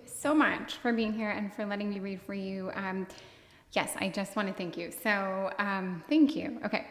so much for being here and for letting me read for you. Yes, I just want to thank you. So thank you. Okay.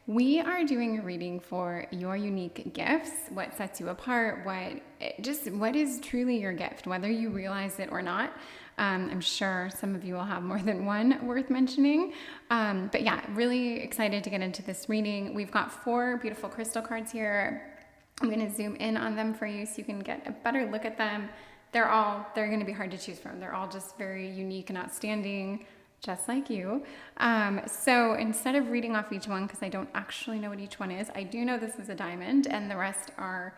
We are doing a reading for your unique gifts, what sets you apart, what is truly your gift, whether you realize it or not. I'm sure some of you will have more than one worth mentioning. But yeah, really excited to get into this reading. We've got 4 beautiful crystal cards here. I'm going to zoom in on them for you so you can get a better look at them. They're going to be hard to choose from. They're all just very unique and outstanding, just like you. So instead of reading off each one, because I don't actually know what each one is, I do know this is a diamond and the rest are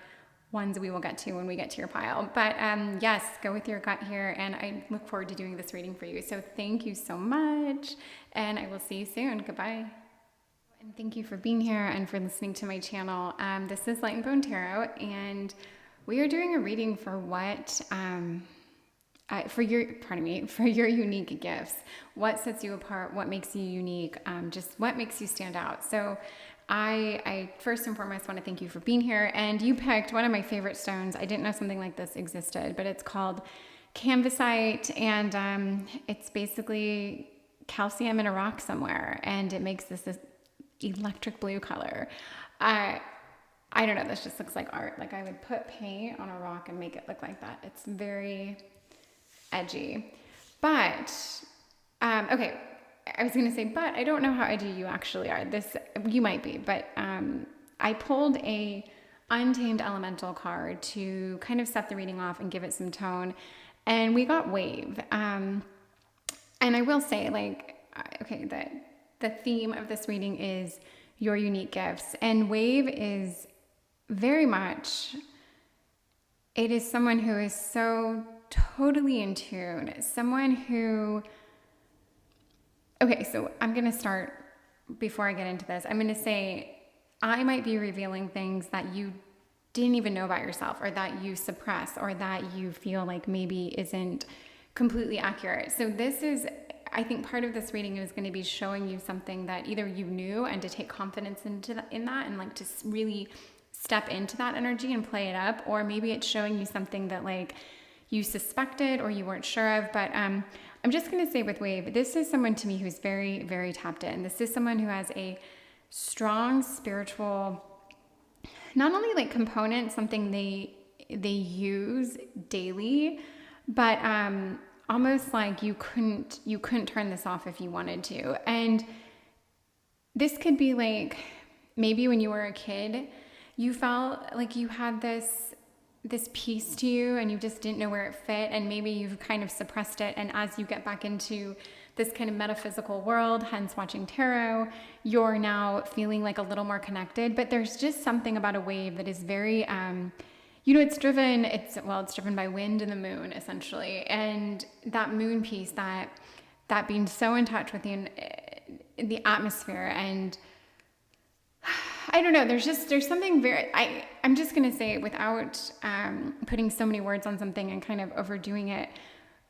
ones we will get to when we get to your pile. But yes, go with your gut here, and I look forward to doing this reading for you. So thank you so much, and I will see you soon. Goodbye. And thank you for being here and for listening to my channel. This is Light and Bone Tarot, and we are doing a reading for for your unique gifts. What sets you apart? What makes you unique? Just what makes you stand out? So I first and foremost want to thank you for being here. And you picked one of my favorite stones. I didn't know something like this existed, but it's called canvasite, and it's basically calcium in a rock somewhere, and it makes this electric blue color. I don't know, this just looks like art. Like I would put paint on a rock and make it look like that. It's very edgy. But okay, I was gonna say, but I don't know how edgy you actually are. You might be, but I pulled a Untamed Elemental card to kind of set the reading off and give it some tone, and we got Wave. And I will say, like, okay, the theme of this reading is your unique gifts, and Wave is very much, it is someone who is so totally in tune, someone who, okay, so I'm going to start, before I get into this, I'm going to say I might be revealing things that you didn't even know about yourself, or that you suppress, or that you feel like maybe isn't completely accurate. So this is, I think part of this reading is going to be showing you something that either you knew, and to take confidence in that and like to really step into that energy and play it up, or maybe it's showing you something that like you suspected or you weren't sure of. But I'm just going to say with Wave, this is someone to me who's very, very tapped in. This is someone who has a strong spiritual, not only like component, something they use daily, but almost like you couldn't turn this off if you wanted to. And this could be like, maybe when you were a kid, you felt like you had this piece to you and you just didn't know where it fit, and maybe you've kind of suppressed it. And as you get back into this kind of metaphysical world, hence watching tarot, you're now feeling like a little more connected. But there's just something about a wave that is very, it's driven by wind and the moon, essentially. And that moon piece, that being so in touch with the atmosphere, and I don't know, there's something very, I'm just going to say, without putting so many words on something and kind of overdoing it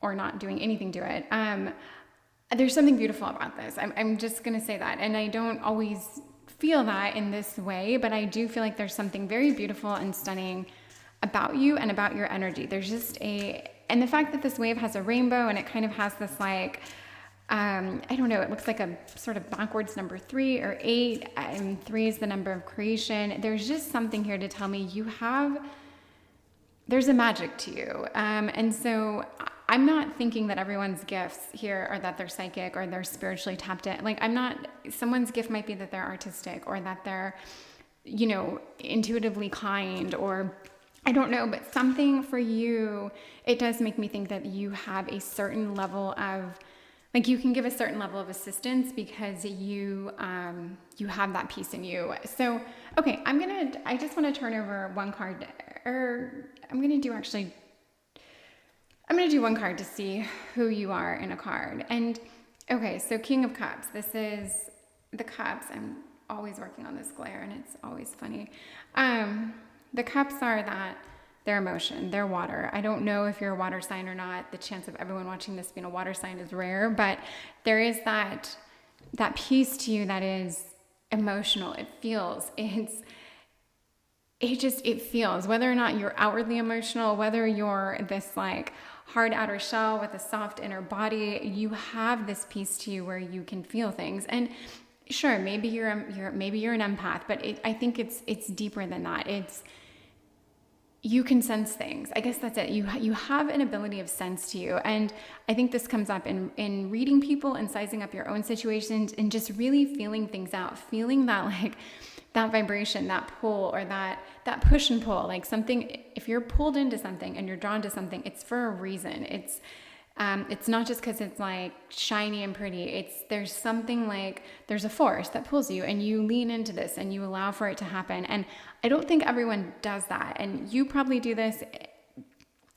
or not doing anything to it, there's something beautiful about this. I'm just going to say that. And I don't always feel that in this way, but I do feel like there's something very beautiful and stunning about you and about your energy. There's just and the fact that this wave has a rainbow, and it kind of has this like, I don't know, it looks like a sort of backwards number 3 or 8, and 3 is the number of creation. There's just something here to tell me there's a magic to you. And so I'm not thinking that everyone's gifts here are that they're psychic or they're spiritually tapped in. Like, someone's gift might be that they're artistic, or that they're, intuitively kind, or I don't know, but something for you, it does make me think that you have a certain level of, like, you can give a certain level of assistance because you have that piece in you. So, okay, I just want to turn over one card, or I'm going to do one card to see who you are in a card. And okay, so King of Cups, this is the cups. I'm always working on this glare and it's always funny. The cups are that they're emotion, they're water. I don't know if you're a water sign or not. The chance of everyone watching this being a water sign is rare, but there is that piece to you that is emotional. It feels, it feels, whether or not you're outwardly emotional, whether you're this like hard outer shell with a soft inner body. You have this piece to you where you can feel things. And sure, maybe you're an empath, but I think it's deeper than that. You can sense things. I guess that's it. You have an ability of sense to you. And I think this comes up in reading people and sizing up your own situations and just really feeling things out, feeling that like that vibration, that pull, or that push and pull, like something. If you're pulled into something and you're drawn to something, it's for a reason. It's not just because it's like shiny and pretty. There's something, like there's a force that pulls you, and you lean into this and you allow for it to happen. And I don't think everyone does that. And you probably do this,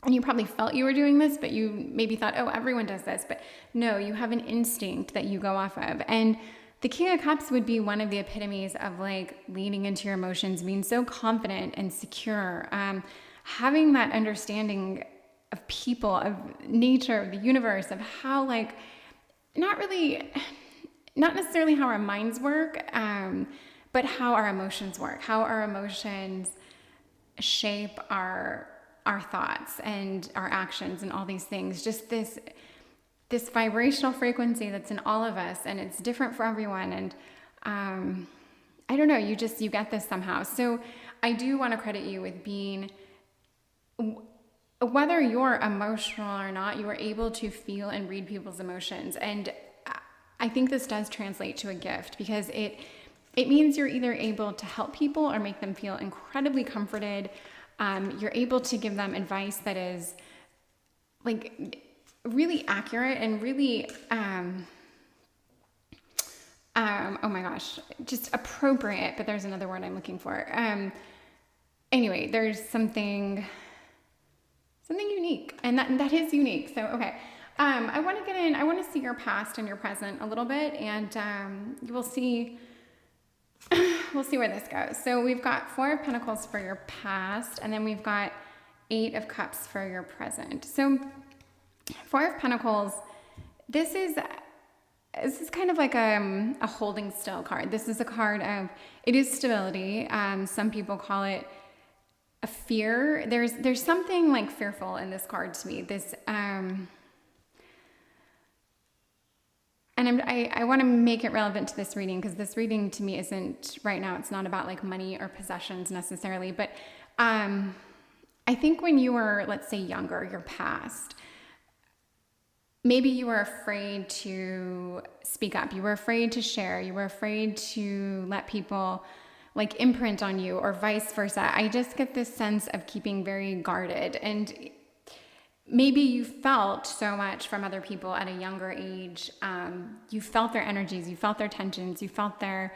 and you probably felt you were doing this, but you maybe thought, oh, everyone does this. But no, you have an instinct that you go off of. And the King of Cups would be one of the epitomes of like leaning into your emotions, being so confident and secure, having that understanding of people, of nature, of the universe, of how, like, not necessarily how our minds work, but how our emotions work, how our emotions shape our thoughts and our actions and all these things. Just this vibrational frequency that's in all of us, and it's different for everyone. And I don't know, you get this somehow. So I do want to credit you with being, whether you're emotional or not, you are able to feel and read people's emotions. And I think this does translate to a gift, because it means you're either able to help people or make them feel incredibly comforted. You're able to give them advice that is like really accurate and really, oh my gosh, just appropriate, but there's another word I'm looking for. Anyway, there's something unique, and that is unique. So, okay. I want to get in, I want to see your past and your present a little bit, and we'll see where this goes. So we've got 4 of Pentacles for your past, and then we've got 8 of Cups for your present. So 4 of Pentacles, this is kind of like a holding still card. This is a card of, it is stability. Some people call it a fear. There's something like fearful in this card to me. This, and I want to make it relevant to this reading, because this reading to me isn't, right now, it's not about like money or possessions necessarily, but I think when you were, let's say, younger, your past, maybe you were afraid to speak up, you were afraid to share, you were afraid to let people like imprint on you, or vice versa. I just get this sense of keeping very guarded, and maybe you felt so much from other people at a younger age. You felt their energies, you felt their tensions, you felt their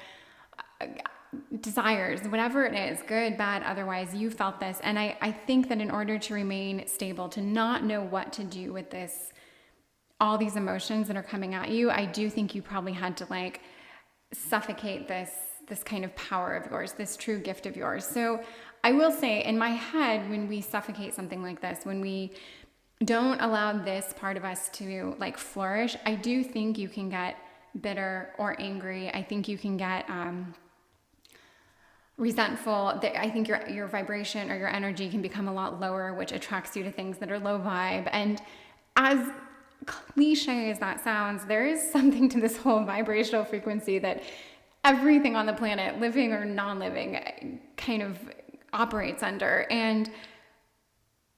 desires, whatever it is, good, bad, otherwise, you felt this. And I think that in order to remain stable, to not know what to do with this, all these emotions that are coming at you, I do think you probably had to like suffocate this kind of power of yours, this true gift of yours. So I will say, in my head, when we suffocate something like this, when we don't allow this part of us to like flourish, I do think you can get bitter or angry. I think you can get resentful. I think your vibration or your energy can become a lot lower, which attracts you to things that are low vibe. And as cliche as that sounds, there is something to this whole vibrational frequency that everything on the planet, living or non-living, kind of operates under. And,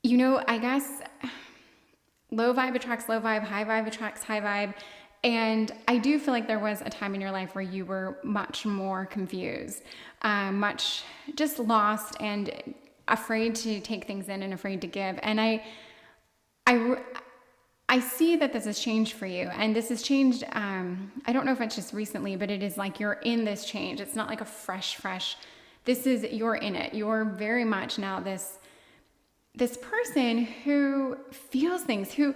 you know, I guess low vibe attracts low vibe, high vibe attracts high vibe. And I do feel like there was a time in your life where you were much more confused, much just lost and afraid to take things in and afraid to give. And I see that this has changed for you, and this has changed, I don't know if it's just recently, but it is like you're in this change. It's not like a fresh, you're in it. You're very much now this person who feels things, who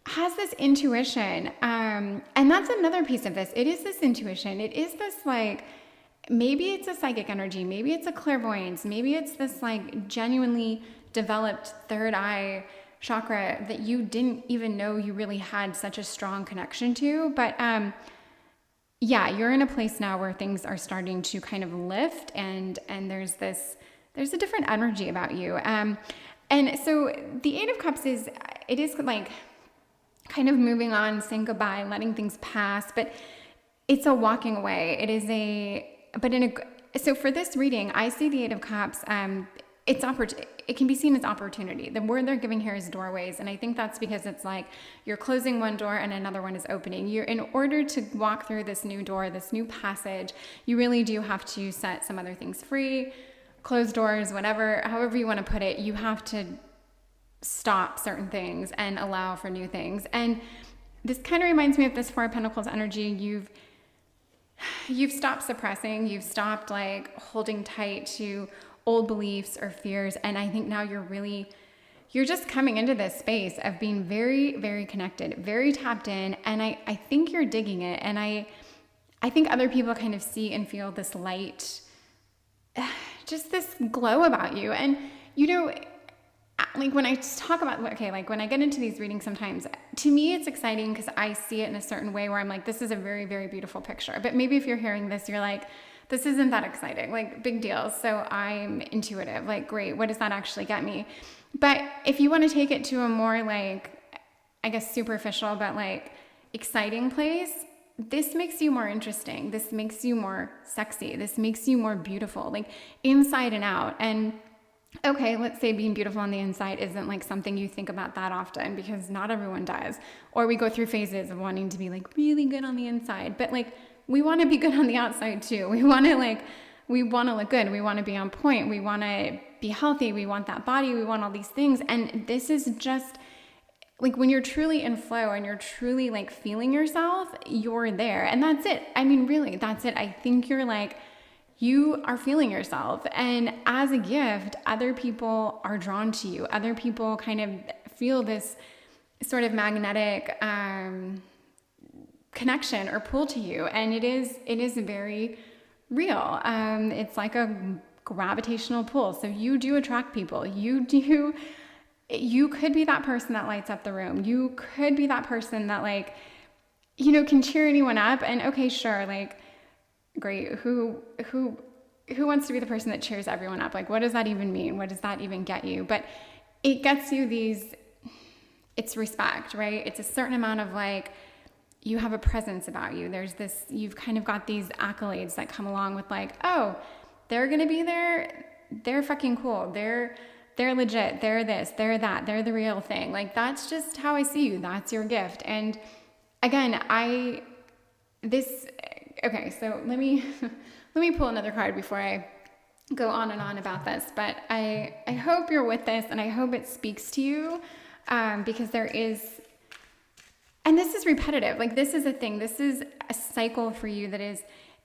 has this intuition. And that's another piece of this. It is this intuition. It is this like, maybe it's a psychic energy. Maybe it's a clairvoyance. Maybe it's this like genuinely developed third eye chakra that you didn't even know you really had such a strong connection to. But yeah, you're in a place now where things are starting to kind of lift, and there's a different energy about you. And so the 8 of Cups it is like kind of moving on, saying goodbye, letting things pass, but it's a walking away. It is so for this reading, I see the Eight of Cups. It can be seen as opportunity. The word they're giving here is doorways. And I think that's because it's like you're closing one door and another one is opening. In order to walk through this new door, this new passage, you really do have to set some other things free, close doors, whatever, however you want to put it. You have to stop certain things and allow for new things. And this kind of reminds me of this Four of Pentacles energy. You've stopped suppressing. You've stopped like holding tight to old beliefs or fears. And I think now you're just coming into this space of being very, very connected, very tapped in. And I think you're digging it. And I think other people kind of see and feel this light, just this glow about you. And, you know, like when I talk about, like when I get into these readings sometimes, to me it's exciting because I see it in a certain way where I'm like, this is a very, very beautiful picture. But maybe if you're hearing this, you're like, this isn't that exciting, like big deal. So I'm intuitive, like great, what does that actually get me? But if you want to take it to a more like, I guess superficial, but like exciting place, this makes you more interesting. This makes you more sexy. This makes you more beautiful, like inside and out. And okay, let's say being beautiful on the inside isn't like something you think about that often because not everyone does. Or we go through phases of wanting to be like really good on the inside, but like we want to be good on the outside too. We want to look good. We want to be on point. We want to be healthy. We want that body. We want all these things. And this is just like when you're truly in flow and you're truly like feeling yourself, you're there. And that's it. I mean, really, that's it. I think you are feeling yourself. And as a gift, other people are drawn to you. Other people kind of feel this sort of magnetic connection or pull to you. And it is very real. It's like a gravitational pull. So you do attract people. You could be that person that lights up the room. You could be that person that like, you know, can cheer anyone up. And okay, sure, like, great. Who wants to be the person that cheers everyone up? Like, what does that even mean? What does that even get you? But it gets you it's respect, right? It's a certain amount of like, you have a presence about you. You've kind of got these accolades that come along with like, oh, they're going to be there. They're fucking cool. They're legit. They're this, they're that. They're the real thing. Like, that's just how I see you. That's your gift. And again, okay, so let me pull another card before I go on and on about this. But I hope you're with this and I hope it speaks to you because and this is repetitive. Like, this is a thing. This is a cycle for you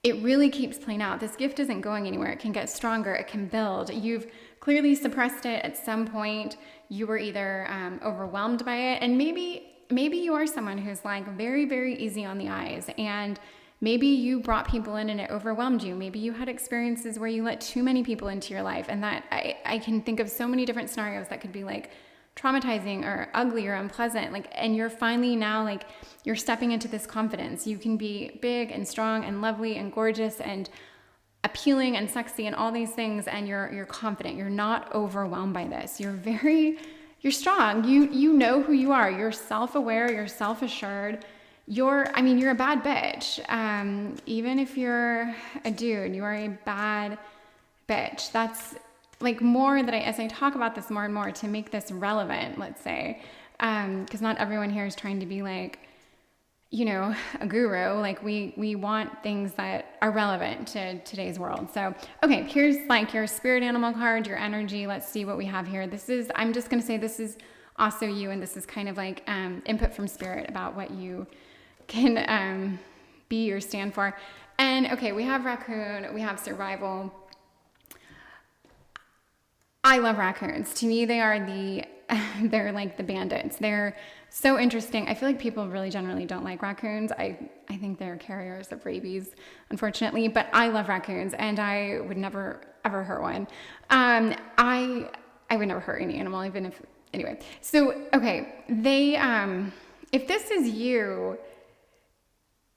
it really keeps playing out. This gift isn't going anywhere. It can get stronger. It can build. You've clearly suppressed it at some point. You were either overwhelmed by it. And maybe you are someone who's like very, very easy on the eyes. And maybe you brought people in and it overwhelmed you. Maybe you had experiences where you let too many people into your life. And that I can think of so many different scenarios that could be like traumatizing or ugly or unpleasant. Like, and you're finally now like, you're stepping into this confidence. You can be big and strong and lovely and gorgeous and appealing and sexy and all these things. And you're confident. You're not overwhelmed by this. You're strong. You know who you are. You're self-aware. You're self-assured. You're a bad bitch. Even if you're a dude, you are a bad bitch. That's like more that as I talk about this more and more to make this relevant, let's say, because not everyone here is trying to be like, you know, a guru. Like we want things that are relevant to today's world. So, okay, here's like your spirit animal card, your energy. Let's see what we have here. I'm just going to say this is also you. And this is kind of like input from spirit about what you can be or stand for. And okay, we have raccoon, we have survival. I love raccoons. To me, they're like the bandits. They're so interesting. I feel like people really generally don't like raccoons. I think they're carriers of rabies, unfortunately, but I love raccoons and I would never, ever hurt one. I would never hurt any animal, even if, anyway. So, okay, if this is you,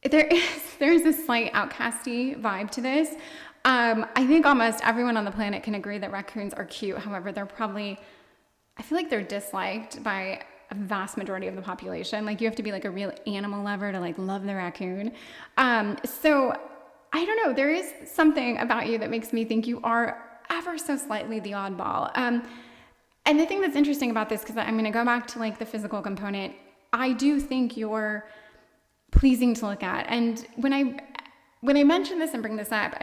there's a slight outcasty vibe to this. I think almost everyone on the planet can agree that raccoons are cute. However, I feel like they're disliked by a vast majority of the population. Like you have to be like a real animal lover to like love the raccoon. So I don't know, there is something about you that makes me think you are ever so slightly the oddball. And the thing that's interesting about this, because I'm going to go back to like the physical component, I do think you're pleasing to look at. And when I mention this and bring this up,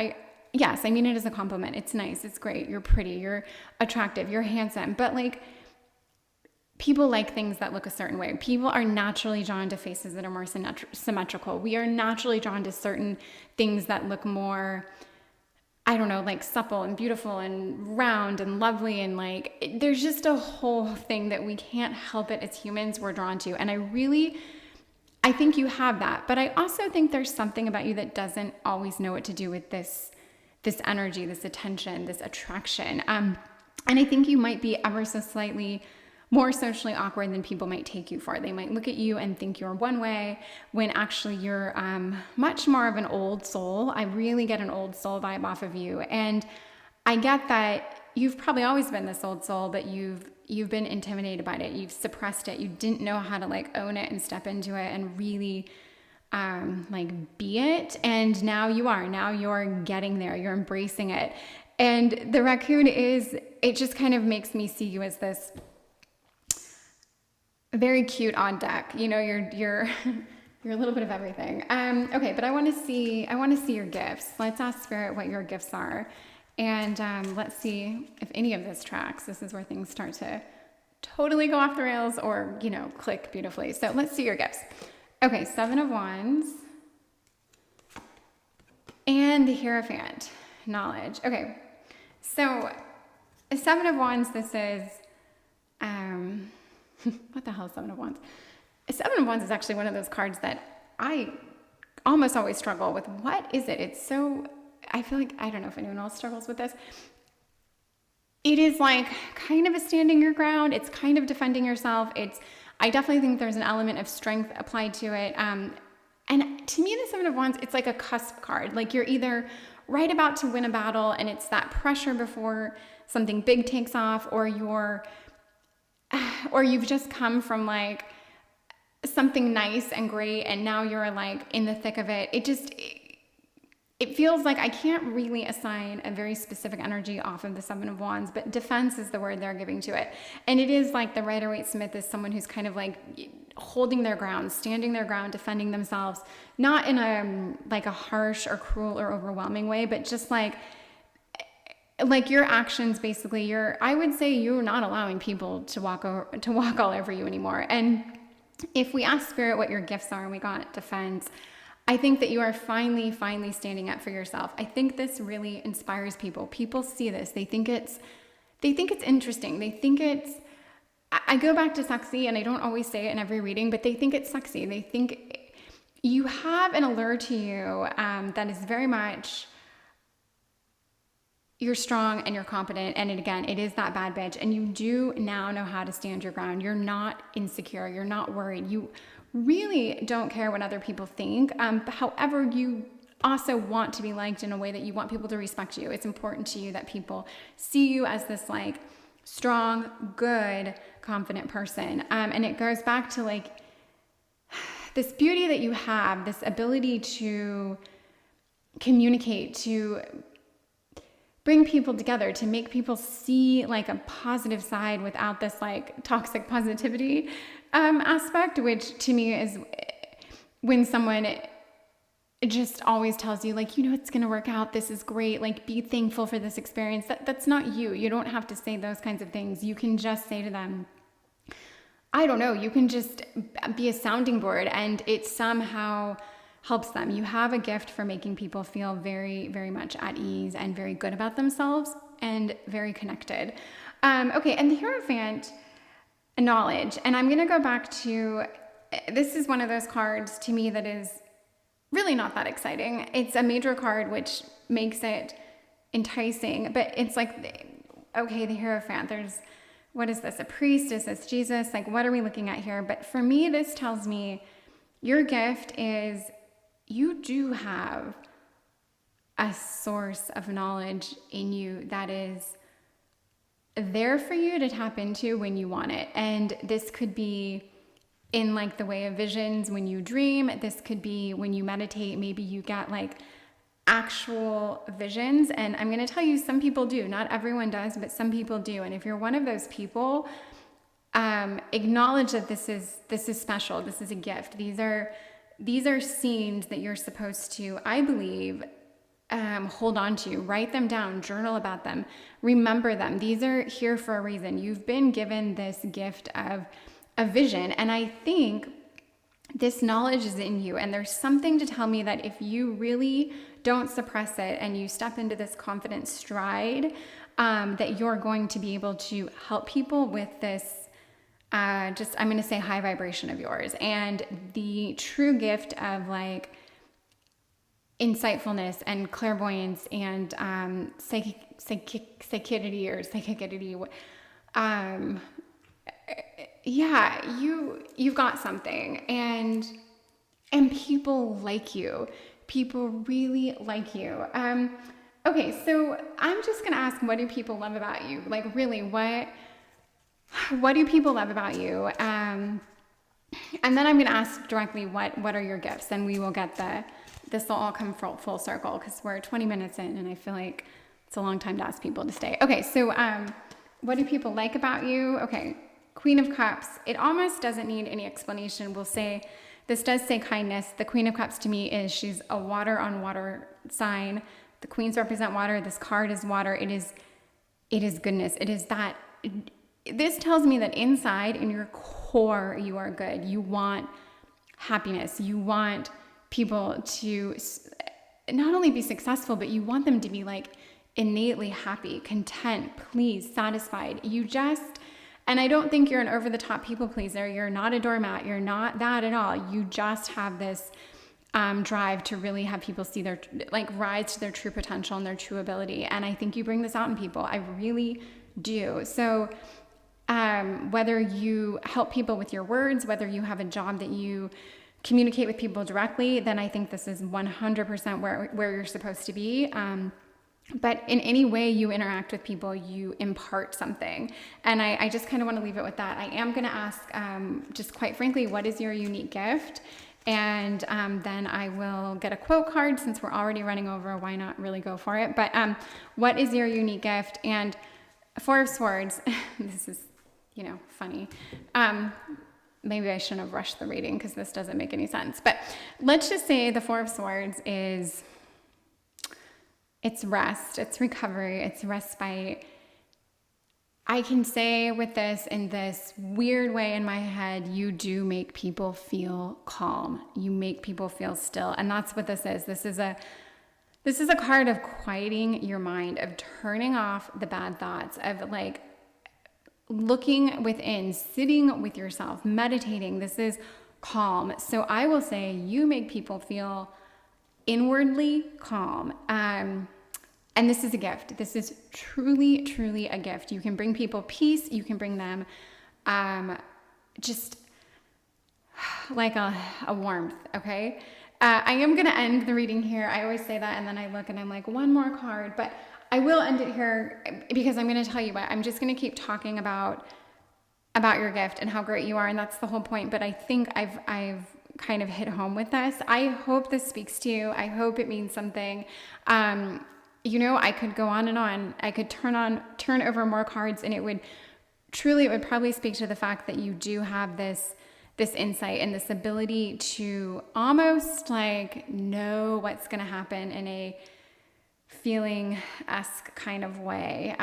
yes, I mean it as a compliment. It's nice. It's great. You're pretty. You're attractive. You're handsome. But like, people like things that look a certain way. People are naturally drawn to faces that are more symmetrical. We are naturally drawn to certain things that look more, I don't know, like supple and beautiful and round and lovely. And like, there's just a whole thing that we can't help it as humans we're drawn to. And I think you have that. But I also think there's something about you that doesn't always know what to do with this energy, this attention, this attraction. And I think you might be ever so slightly more socially awkward than people might take you for. They might look at you and think you're one way when actually you're much more of an old soul. I really get an old soul vibe off of you. And I get that you've probably always been this old soul, but you've been intimidated by it. You've suppressed it. You didn't know how to like own it and step into it and really like be it. And now you are. Now you're getting there. You're embracing it. And the raccoon it just kind of makes me see you as this very cute odd duck. You know, you're a little bit of everything. Okay, but I want to see your gifts. Let's ask Spirit what your gifts are. And let's see if any of this tracks. This is where things start to totally go off the rails or, you know, click beautifully. So let's see your gifts. Okay, 7 of Wands. And the Hierophant, knowledge. Okay, so 7 of Wands, this is, what the hell is 7 of Wands? 7 of Wands is actually one of those cards that I almost always struggle with. What is it? It's so, I feel like, I don't know if anyone else struggles with this. It is like kind of a standing your ground. It's kind of defending yourself. I definitely think there's an element of strength applied to it. And to me, the 7 of Wands, it's like a cusp card. Like you're either right about to win a battle and it's that pressure before something big takes off, or you've just come from like something nice and great and now you're like in the thick of it. It feels like I can't really assign a very specific energy off of the 7 of Wands, but defense is the word they're giving to it. And it is like the Rider-Waite-Smith is someone who's kind of like holding their ground, standing their ground, defending themselves, not in a harsh or cruel or overwhelming way, but just like your actions, basically, I would say you're not allowing people to walk all over you anymore. And if we ask Spirit what your gifts are and we got defense, I think that you are finally standing up for yourself. I think this really inspires people. People see this. They think it's interesting. They think I go back to sexy, and I don't always say it in every reading, but they think it's sexy. They think you have an allure to you that is very much, you're strong and you're competent. And again, it is that bad bitch. And you do now know how to stand your ground. You're not insecure. You're not worried. You really don't care what other people think. However, you also want to be liked in a way that you want people to respect you. It's important to you that people see you as this like strong, good, confident person. And it goes back to like this beauty that you have, this ability to communicate, to bring people together, to make people see like a positive side without this like toxic positivity aspect, which to me is when someone just always tells you like, you know, it's going to work out. This is great. Like, be thankful for this experience. That's not you. You don't have to say those kinds of things. You can just say to them, I don't know, you can just be a sounding board, and it somehow helps them. You have a gift for making people feel very, very much at ease and very good about themselves and very connected. Okay, and the Hierophant, knowledge. And I'm going to go back to, this is one of those cards to me that is really not that exciting. It's a major card, which makes it enticing, but it's like, okay, the Hierophant, what is this? A priest? Is this Jesus? Like, what are we looking at here? But for me, this tells me your gift is you do have a source of knowledge in you that is there for you to tap into when you want it. And this could be in like the way of visions when you dream. This could be when you meditate. Maybe you get like actual visions. And I'm going to tell you, some people do. Not everyone does, but some people do. And if you're one of those people, acknowledge that this is special. This is a gift. These are scenes that you're supposed to, I believe, hold on to, write them down, journal about them, remember them. These are here for a reason. You've been given this gift of a vision. And I think this knowledge is in you. And there's something to tell me that if you really don't suppress it and you step into this confident stride, that you're going to be able to help people with this, I'm going to say high vibration of yours, and the true gift of like insightfulness and clairvoyance and psychicity. Yeah, you've got something, and people like you. People really like you. Okay, so I'm just gonna ask, what do people love about you? Like, really, what do people love about you? And then I'm gonna ask directly, what are your gifts? And we will get this will all come full circle, because we're 20 minutes in, and I feel like it's a long time to ask people to stay. Okay, so what do people like about you? Okay, Queen of Cups. It almost doesn't need any explanation. We'll say, this does say kindness. The Queen of Cups to me she's a water on water sign. The queens represent water. This card is water. It is goodness. It is that. This tells me that inside, in your core, you are good. You want happiness. You want people to not only be successful, but you want them to be like innately happy, content, pleased, satisfied. And I don't think you're an over-the-top people pleaser. You're not a doormat. You're not that at all. You just have this drive to really have people see their, like, rise to their true potential and their true ability. And I think you bring this out in people. I really do. So whether you help people with your words, whether you have a job that you communicate with people directly, then I think this is 100% where you're supposed to be. But in any way you interact with people, you impart something. And I just kind of want to leave it with that. I am going to ask, just quite frankly, what is your unique gift? And then I will get a quote card. Since we're already running over, why not really go for it? But what is your unique gift? And Four of Swords, this is, funny. Maybe I shouldn't have rushed the reading, because this doesn't make any sense. But let's just say the Four of Swords is, it's rest, it's recovery, it's respite. I can say with this, in this weird way in my head, you do make people feel calm. You make people feel still. And that's what this is. This is a card of quieting your mind, of turning off the bad thoughts, of like looking within, sitting with yourself, meditating. This is calm. So I will say you make people feel inwardly calm. And this is a gift. This is truly, truly a gift. You can bring people peace. You can bring them just like a warmth, okay? I am going to end the reading here. I always say that, and then I look and I'm like, one more card. But I will end it here, because I'm going to tell you what. I'm just going to keep talking about your gift and how great you are, and that's the whole point. But I think I've kind of hit home with this. I hope this speaks to you. I hope it means something. I could go on and on. I could turn over more cards, and it would probably speak to the fact that you do have this insight and this ability to almost like know what's going to happen in a feeling-esque kind of way.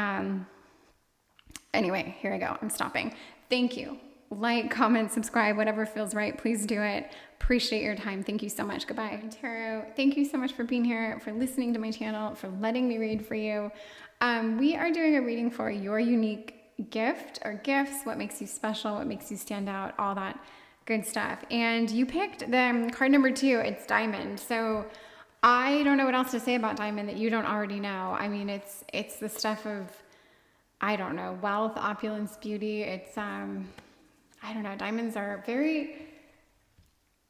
Anyway, here I go. I'm stopping. Thank you. Like, comment, subscribe, whatever feels right. Please do it. Appreciate your time. Thank you so much. Goodbye. Tarot, thank you so much for being here, for listening to my channel, for letting me read for you. We are doing a reading for your unique gift or gifts, what makes you special, what makes you stand out, all that good stuff. And you picked the card number 2. It's Diamond. So I don't know what else to say about Diamond that you don't already know. I mean, it's the stuff of, I don't know, wealth, opulence, beauty. It's, I don't know, diamonds are very,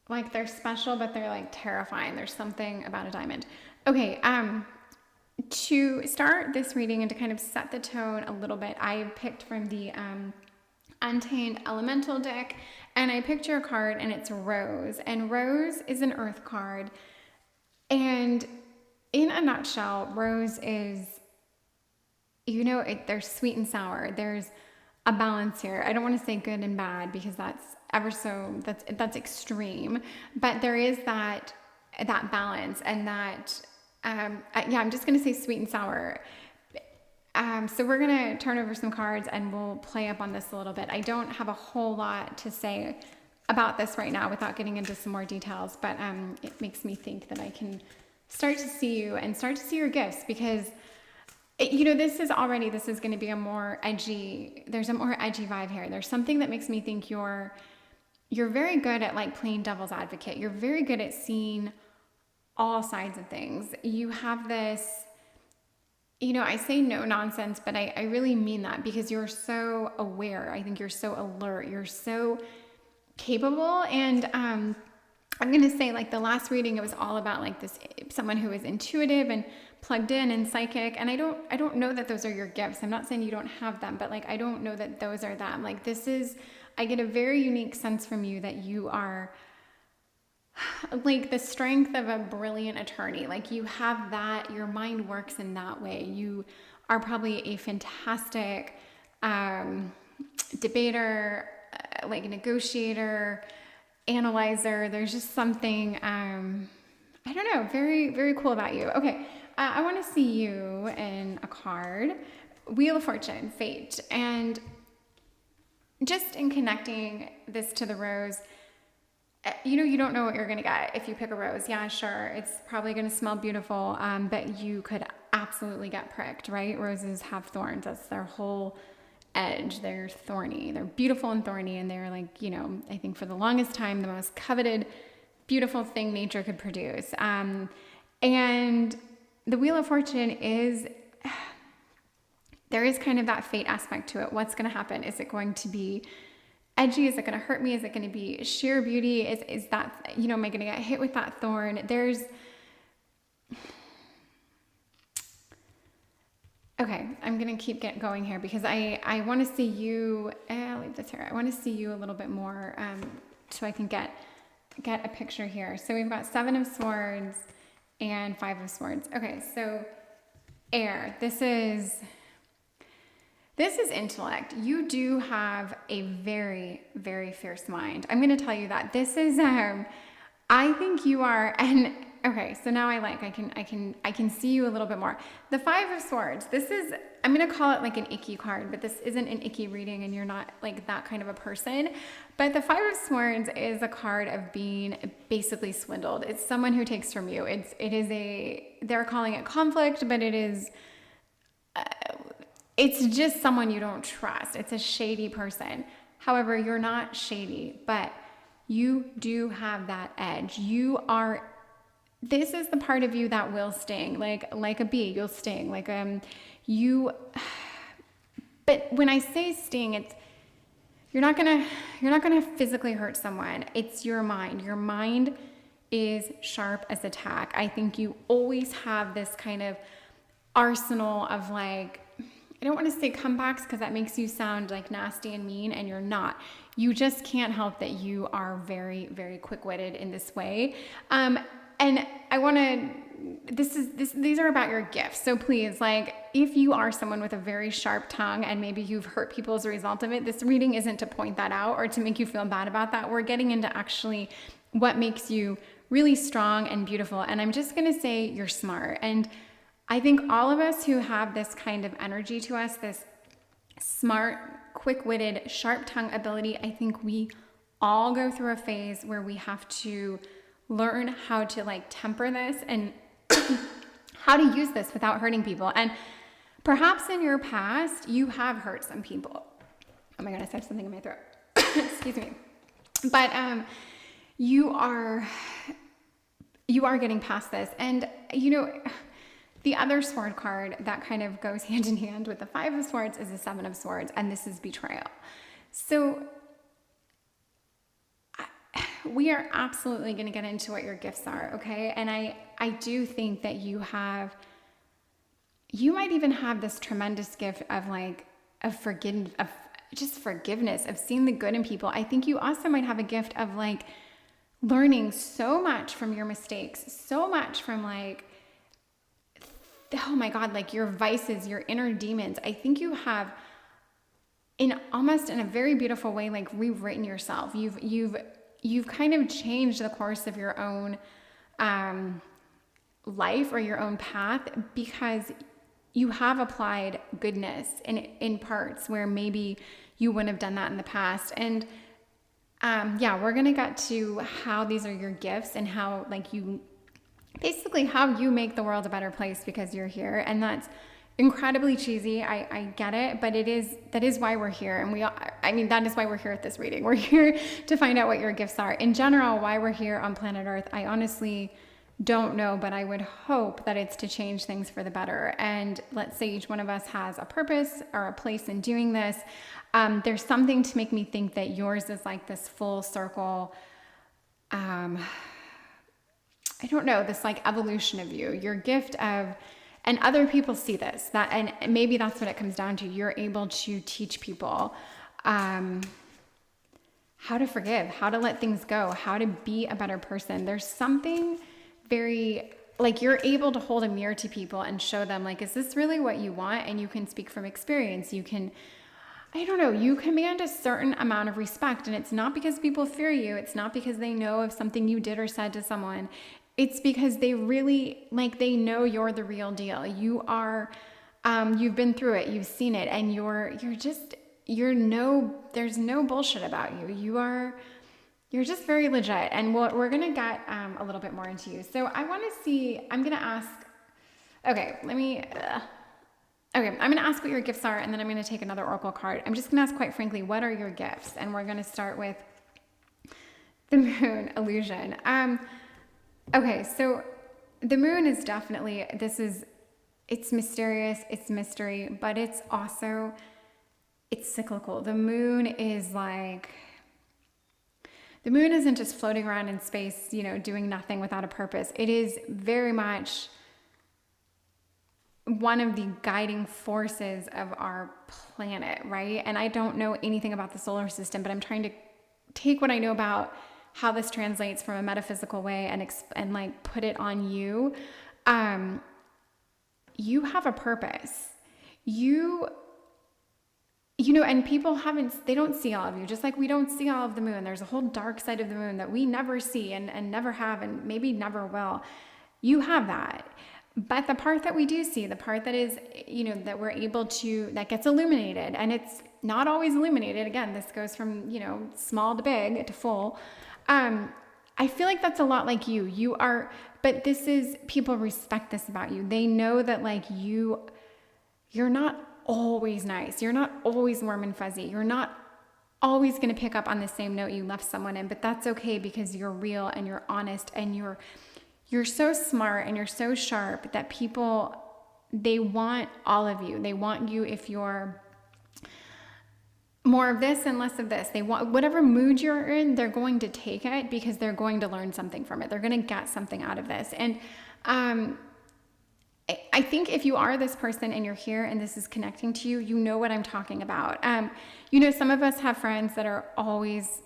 like, they're special, but they're like terrifying. There's something about a diamond. Okay, to start this reading and to kind of set the tone a little bit, I picked from the Untamed Elemental deck, and I picked your card, and it's Rose. And Rose is an earth card. And in a nutshell, Rose is, there's sweet and sour. There's a balance here. I don't want to say good and bad because that's extreme. But there is that balance, and that, I'm just going to say sweet and sour. So we're going to turn over some cards and we'll play up on this a little bit. I don't have a whole lot to say about this right now without getting into some more details, but it makes me think that I can start to see you and start to see your gifts, because this is going to be there's a more edgy vibe here. There's something that makes me think you're very good at like playing devil's advocate. You're very good at seeing all sides of things. You have this, I say no nonsense, but I really mean that, because you're so aware. I think you're so alert. You're so capable. And I'm going to say, like, the last reading, it was all about like this, someone who is intuitive and plugged in and psychic. And I don't know that those are your gifts. I'm not saying you don't have them, but like, I don't know that those are them. Like, I get a very unique sense from you that you are like the strength of a brilliant attorney. Like, you have that, your mind works in that way. You are probably a fantastic debater, like negotiator, analyzer. There's just something, I don't know, very, very cool about you. Okay. I want to see you in a card, Wheel of Fortune, Fate. And just in connecting this to the rose, you don't know what you're going to get if you pick a rose. Yeah, sure. It's probably going to smell beautiful, but you could absolutely get pricked, right? Roses have thorns. That's their whole edge. They're thorny. They're beautiful and thorny. And they're like, I think for the longest time, the most coveted, beautiful thing nature could produce. And the Wheel of Fortune there is kind of that fate aspect to it. What's going to happen? Is it going to be edgy? Is it going to hurt me? Is it going to be sheer beauty? Is that, am I going to get hit with that thorn? Okay, I'm going to keep going here because I want to see you, I'll leave this here. I want to see you a little bit more so I can get a picture here. So we've got 7 of Swords and 5 of Swords. Okay, so air. This is intellect. You do have a very, very fierce mind. I'm going to tell you that. This is, I think you are, and okay, so now I can see you a little bit more. The 5 of Swords, I'm going to call it like an icky card, but this isn't an icky reading and you're not like that kind of a person. But the 5 of Swords is a card of being basically swindled. It's someone who takes from you. They're calling it conflict, but it's just someone you don't trust. It's a shady person. However, you're not shady, but you do have that edge. This is the part of you that will sting, like a bee, you'll sting, but when I say sting, you're not gonna physically hurt someone. It's your mind. Your mind is sharp as a tack. I think you always have this kind of arsenal of I don't want to say comebacks because that makes you sound like nasty and mean, and you're not. You just can't help that you are very, very quick-witted in this way. And I want to, these are about your gifts. So please, if you are someone with a very sharp tongue and maybe you've hurt people as a result of it, this reading isn't to point that out or to make you feel bad about that. We're getting into actually what makes you really strong and beautiful. And I'm just going to say you're smart. And I think all of us who have this kind of energy to us, this smart, quick-witted, sharp tongue ability, I think we all go through a phase where we have to learn how to temper this and how to use this without hurting people. And perhaps in your past, you have hurt some people. Oh my God, I said something in my throat. Excuse me. But you are getting past this. And the other sword card that kind of goes hand in hand with the 5 of Swords is the 7 of Swords, and this is betrayal. So we are absolutely going to get into what your gifts are, okay? And I do think that you have you might even have this tremendous gift of like, of just forgiveness, of seeing the good in people. I think you also might have a gift of like learning so much from your mistakes, so much from like, oh my God, like your vices, your inner demons. I think you have almost in a very beautiful way, like rewritten yourself. You've kind of changed the course of your own life or your own path, because you have applied goodness in parts where maybe you wouldn't have done that in the past. And we're gonna get to how these are your gifts and how like basically how you make the world a better place because you're here. And that's incredibly cheesy. I get it, but that is why we're here. And that is why we're here at this reading. We're here to find out what your gifts are. In general, why we're here on planet Earth, I honestly don't know, but I would hope that it's to change things for the better. And let's say each one of us has a purpose or a place in doing this. There's something to make me think that yours is like this full circle, I don't know, this like evolution of you, your gift of, and other people see this, and maybe that's what it comes down to. You're able to teach people how to forgive, how to let things go, how to be a better person. There's something very, like you're able to hold a mirror to people and show them like, is this really what you want? And you can speak from experience. You can, I don't know, you command a certain amount of respect, and it's not because people fear you. It's not because they know of something you did or said to someone. It's because they really, like, they know you're the real deal. You are, you've been through it, you've seen it, and there's no bullshit about you. You're just very legit. And we're going to get a little bit more into you. So I'm going to ask, I'm going to ask what your gifts are, and then I'm going to take another oracle card. I'm just going to ask, quite frankly, what are your gifts? And we're going to start with the moon illusion. Okay, so the moon is definitely, it's mysterious, it's mystery, but it's cyclical. The moon isn't just floating around in space, doing nothing without a purpose. It is very much one of the guiding forces of our planet, right? And I don't know anything about the solar system, but I'm trying to take what I know about how this translates from a metaphysical way and like put it on you. You have a purpose. And people they don't see all of you, just like we don't see all of the moon. There's a whole dark side of the moon that we never see and never have and maybe never will. You have that. But the part that we do see, the part that is, that we're able to, that gets illuminated, and it's not always illuminated. Again, this goes from, small to big to full. I feel like that's a lot like you are, but people respect this about you. They know that like you're not always nice. You're not always warm and fuzzy. You're not always going to pick up on the same note you left someone in, but that's okay because you're real and you're honest and you're so smart and you're so sharp that people, they want all of you. They want you if you're more of this and less of this. They want whatever mood you're in, they're going to take it because they're going to learn something from it. They're going to get something out of this. And I think if you are this person and you're here and this is connecting to you, you know what I'm talking about. Some of us have friends that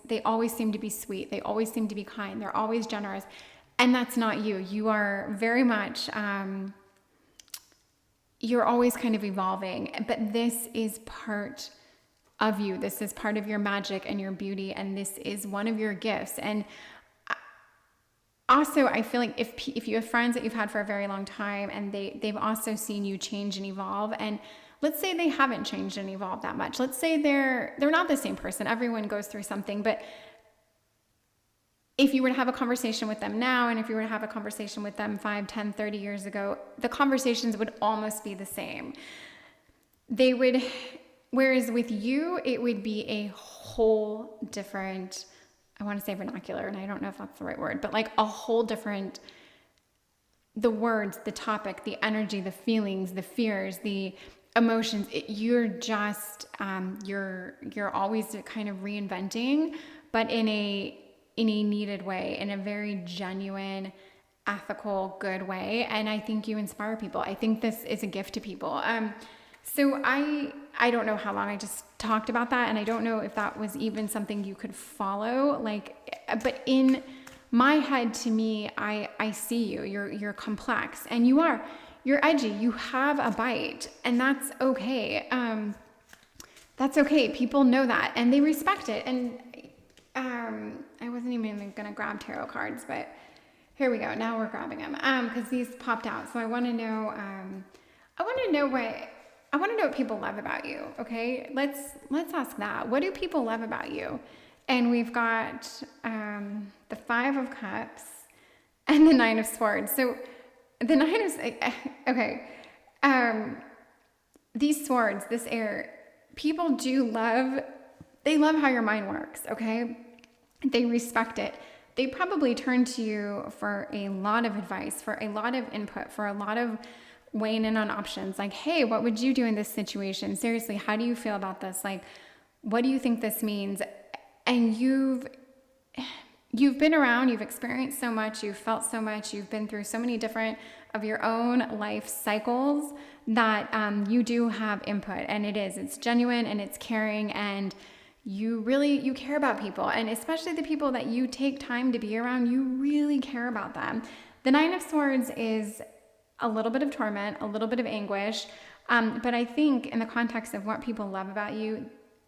they always seem to be sweet. They always seem to be kind. They're always generous. And that's not you. You are very much, you're always kind of evolving, but this is part of you. This is part of your magic and your beauty, and this is one of your gifts. And also, I feel like if you have friends that you've had for a very long time and they've also seen you change and evolve, and let's say they haven't changed and evolved that much. Let's say they're not the same person. Everyone goes through something, but if you were to have a conversation with them now, and if you were to have a conversation with them 5, 10, 30 years ago, the conversations would almost be the same. Whereas with you, it would be a whole different, I want to say vernacular, and I don't know if that's the right word, but like a whole different, the words, the topic, the energy, the feelings, the fears, the emotions, you're just, you're always kind of reinventing, but in a needed way, in a very genuine, ethical, good way. And I think you inspire people. I think this is a gift to people. So I don't know how long I just talked about that, and I don't know if that was even something you could follow. But in my head, to me, I see you. You're complex, and you're edgy. You have a bite, and that's okay. That's okay. People know that, and they respect it. And I wasn't even gonna grab tarot cards, but here we go. Now we're grabbing them because these popped out. So I want to know. I want to know what people love about you. Okay, let's ask that. What do people love about you? And we've got the Five of Cups and the Nine of Swords. So the Nine of okay. These swords, this air, people do love. They love how your mind works. Okay, they respect it. They probably turn to you for a lot of advice, for a lot of input, for a lot of weighing in on options. Like, hey, what would you do in this situation? Seriously, how do you feel about this? Like, what do you think this means? And you've been around, you've experienced so much, you've felt so much, you've been through so many different of your own life cycles that you do have input, and it's genuine and it's caring, and you care about people, and especially the people that you take time to be around, you really care about them. The Nine of Swords is a little bit of torment, a little bit of anguish, but I think in the context of what people love about you,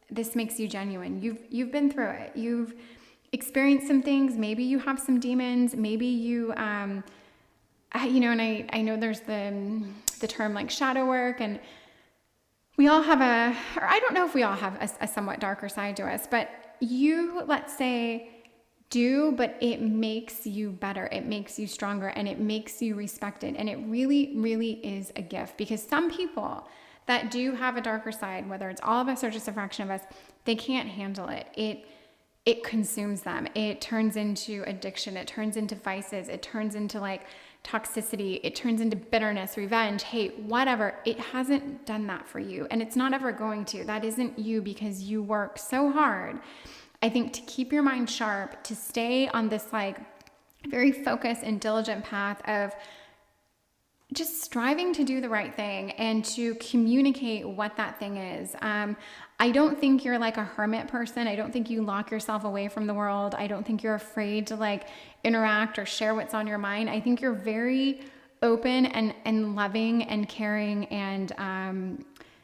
this makes you genuine. You've been through it. You've experienced some things. Maybe you have some demons. Maybe you, and I know there's the term like shadow work, and we all have or I don't know if we all have a somewhat darker side to us, but you, let's say, but it makes you better, it makes you stronger, and it makes you respected. And it really, really is a gift, because some people that do have a darker side, whether it's all of us or just a fraction of us, they can't handle it. It consumes them. It turns into addiction. It turns into vices. It turns into like toxicity. It turns into bitterness, revenge, hate, whatever. It hasn't done that for you, and it's not ever going to. That isn't you, because you work so hard, I think, to keep your mind sharp, to stay on this like very focused and diligent path of just striving to do the right thing and to communicate what that thing is. I don't think you're like a hermit person. I don't think you lock yourself away from the world. I don't think you're afraid to like interact or share what's on your mind. I think you're very open and loving and caring, and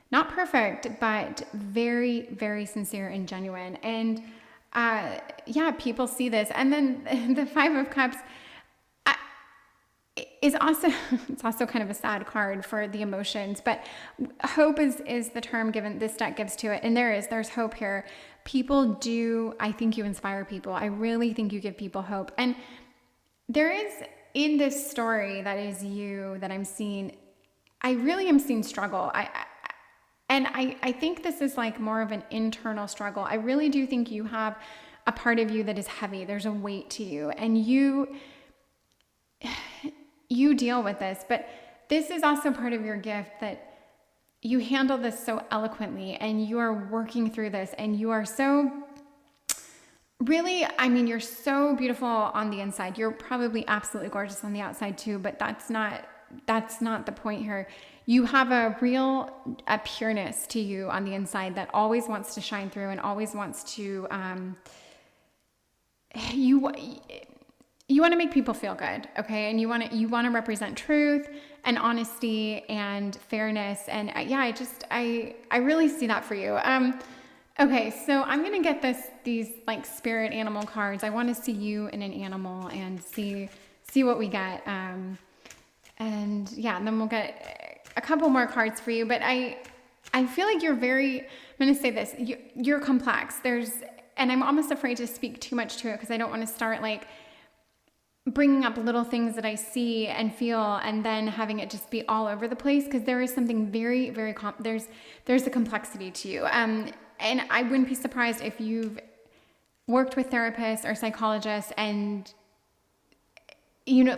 not perfect, but very, very sincere and genuine. And people see this. And then the Five of Cups is also, it's also kind of a sad card for the emotions, but hope is the term given this deck gives to it. And there's hope here. People do, I think you inspire people. I really think you give people hope. And there is, in this story that is you, that I'm seeing, I really am seeing struggle. I think this is like more of an internal struggle. I really do think you have a part of you that is heavy. There's a weight to you, and you deal with this, but this is also part of your gift, that you handle this so eloquently, and you are working through this, and you are so really, I mean, you're so beautiful on the inside. You're probably absolutely gorgeous on the outside too, but that's not the point here. You have a pureness to you on the inside that always wants to shine through, and always wants to, you want to make people feel good, okay? And you want to represent truth and honesty and fairness. And I really see that for you. Okay, so I'm gonna get these like spirit animal cards. I want to see you in an animal and see what we get. And then we'll get a couple more cards for you. But I feel like you're very. I'm gonna say this. You're complex. And I'm almost afraid to speak too much to it, because I don't want to start like bringing up little things that I see and feel, and then having it just be all over the place, because there is something very, very there's a complexity to you. And I wouldn't be surprised if you've worked with therapists or psychologists, and your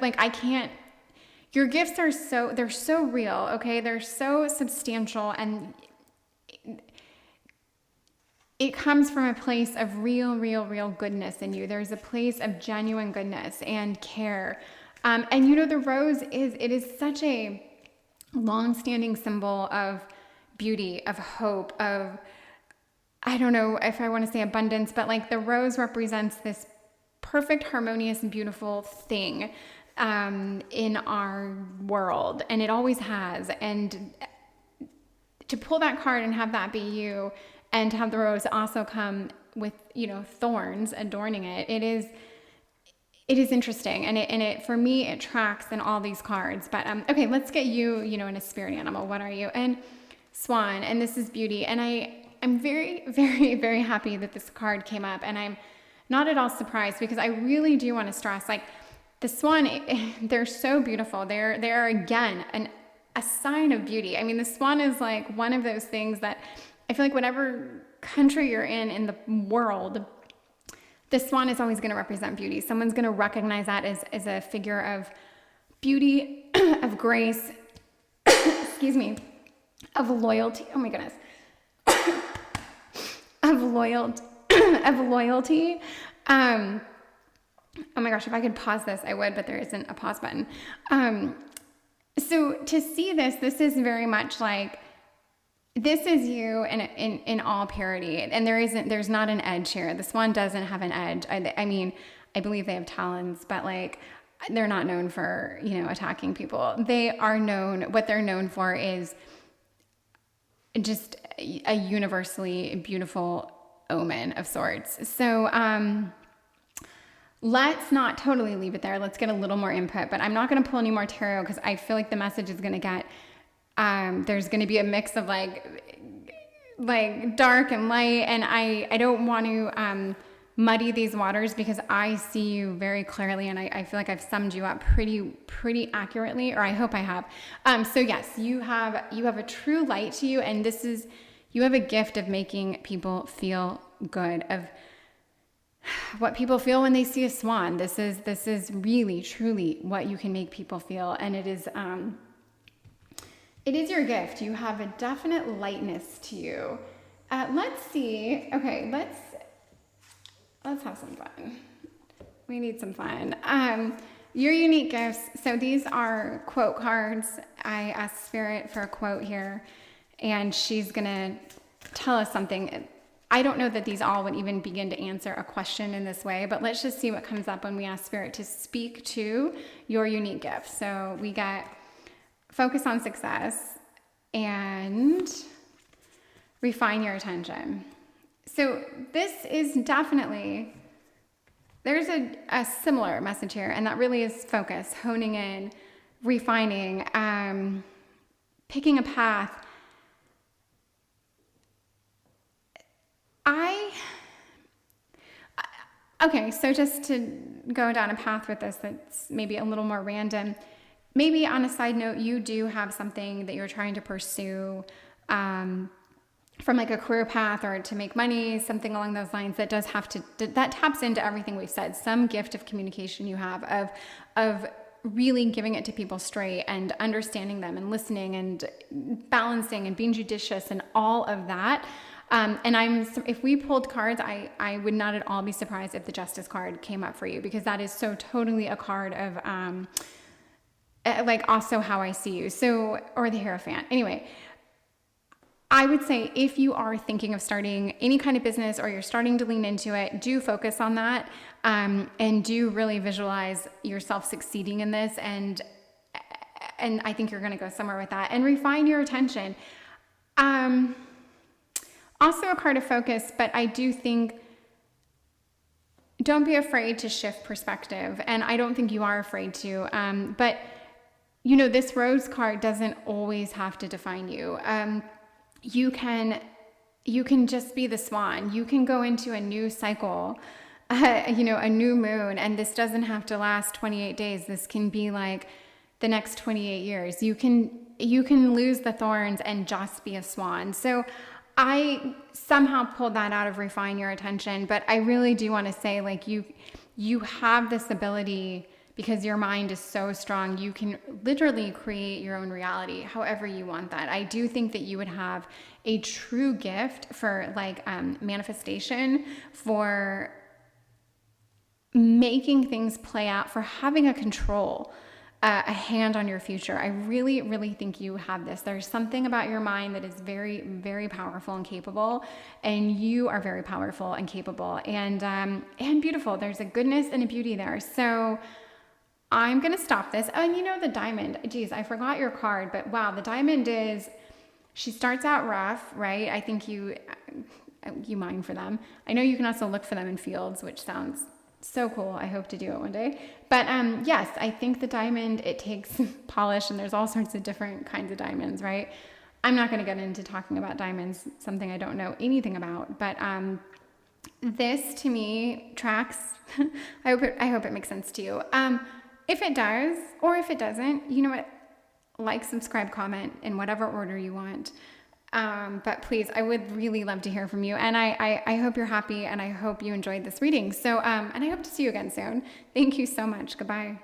gifts are they're so real, okay? They're so substantial, and it comes from a place of real goodness in you. There's a place of genuine goodness and care. And you know, the rose is such a long-standing symbol of beauty, of hope, of, I don't know if I want to say abundance, but like the rose represents this perfect, harmonious, and beautiful thing in our world, and it always has. And to pull that card and have that be you, and to have the rose also come with, you know, thorns adorning it, it is interesting, and it for me it tracks in all these cards. But okay, let's get you, you know, in a spirit animal. What are you? And Swan, and this is beauty. And I'm very, very, very happy that this card came up, and I'm not at all surprised, because I really do want to stress, like, the swan, they're so beautiful. They're again a sign of beauty. I mean, the swan is like one of those things that I feel like whatever country you're in the world, the swan is always going to represent beauty. Someone's going to recognize that as a figure of beauty, of grace, excuse me, of loyalty. Oh my goodness. of loyalty. Oh my gosh, if I could pause this, I would, but there isn't a pause button. So to see this is very much like, this is you in all purity, and there's not an edge here. The swan doesn't have an edge. I mean, I believe they have talons, but like, they're not known for, you know, attacking people. What they're known for is just a universally beautiful omen of sorts. So let's not totally leave it there. Let's get a little more input, but I'm not going to pull any more tarot, because I feel like the message is going to get, there's going to be a mix of like dark and light, and I don't want to muddy these waters, because I see you very clearly, and I feel like I've summed you up pretty accurately, or I hope I have. So yes, you have a true light to you, and you have a gift of making people feel good, of what people feel when they see a swan. This is really truly what you can make people feel, and it is your gift. You have a definite lightness to you. Let's see. Okay, let's have some fun. We need some fun. Your unique gifts. So these are quote cards. I asked Spirit for a quote here, and she's gonna tell us something. I don't know that these all would even begin to answer a question in this way, but let's just see what comes up when we ask Spirit to speak to your unique gift. So we get focus on success and refine your attention. So this is definitely, there's a similar message here, and that really is focus, honing in, refining, picking a path. Okay, so just to go down a path with this that's maybe a little more random, maybe on a side note, you do have something that you're trying to pursue from like a career path, or to make money, something along those lines, that does have to, that taps into everything we've said. Some gift of communication you have of really giving it to people straight, and understanding them, and listening, and balancing, and being judicious, and all of that. And if we pulled cards, I would not at all be surprised if the Justice card came up for you, because that is so totally a card of, like, also how I see you. So, or the Hierophant. Anyway, I would say if you are thinking of starting any kind of business, or you're starting to lean into it, do focus on that, and do really visualize yourself succeeding in this. And I think you're going to go somewhere with that, and refine your attention. Also a card of focus, but I do think, don't be afraid to shift perspective. And I don't think you are afraid to, but you know, this rose card doesn't always have to define you. You can just be the swan. You can go into a new cycle, you know, a new moon, and this doesn't have to last 28 days. This can be like the next 28 years. You can lose the thorns and just be a swan. So I somehow pulled that out of refine your attention, but I really do want to say, like, you have this ability, because your mind is so strong. You can literally create your own reality however you want that. I do think that you would have a true gift for like manifestation, for making things play out, for having a control, a hand on your future. I really, really think you have this. There's something about your mind that is very, very powerful and capable, and you are very powerful and capable and beautiful. There's a goodness and a beauty there. So I'm going to stop this. Oh, and you know, the diamond, geez, I forgot your card, but wow, the diamond is, she starts out rough, right? I think you mine for them. I know you can also look for them in fields, which sounds so cool. I hope to do it one day. But yes, I think the diamond, it takes polish, and there's all sorts of different kinds of diamonds, right? I'm not going to get into talking about diamonds, something I don't know anything about, but this to me tracks. I hope it makes sense to you. If it does, or if it doesn't, you know what? Like, subscribe, comment in whatever order you want. But please, I would really love to hear from you. And I hope you're happy, and I hope you enjoyed this reading. So, and I hope to see you again soon. Thank you so much. Goodbye.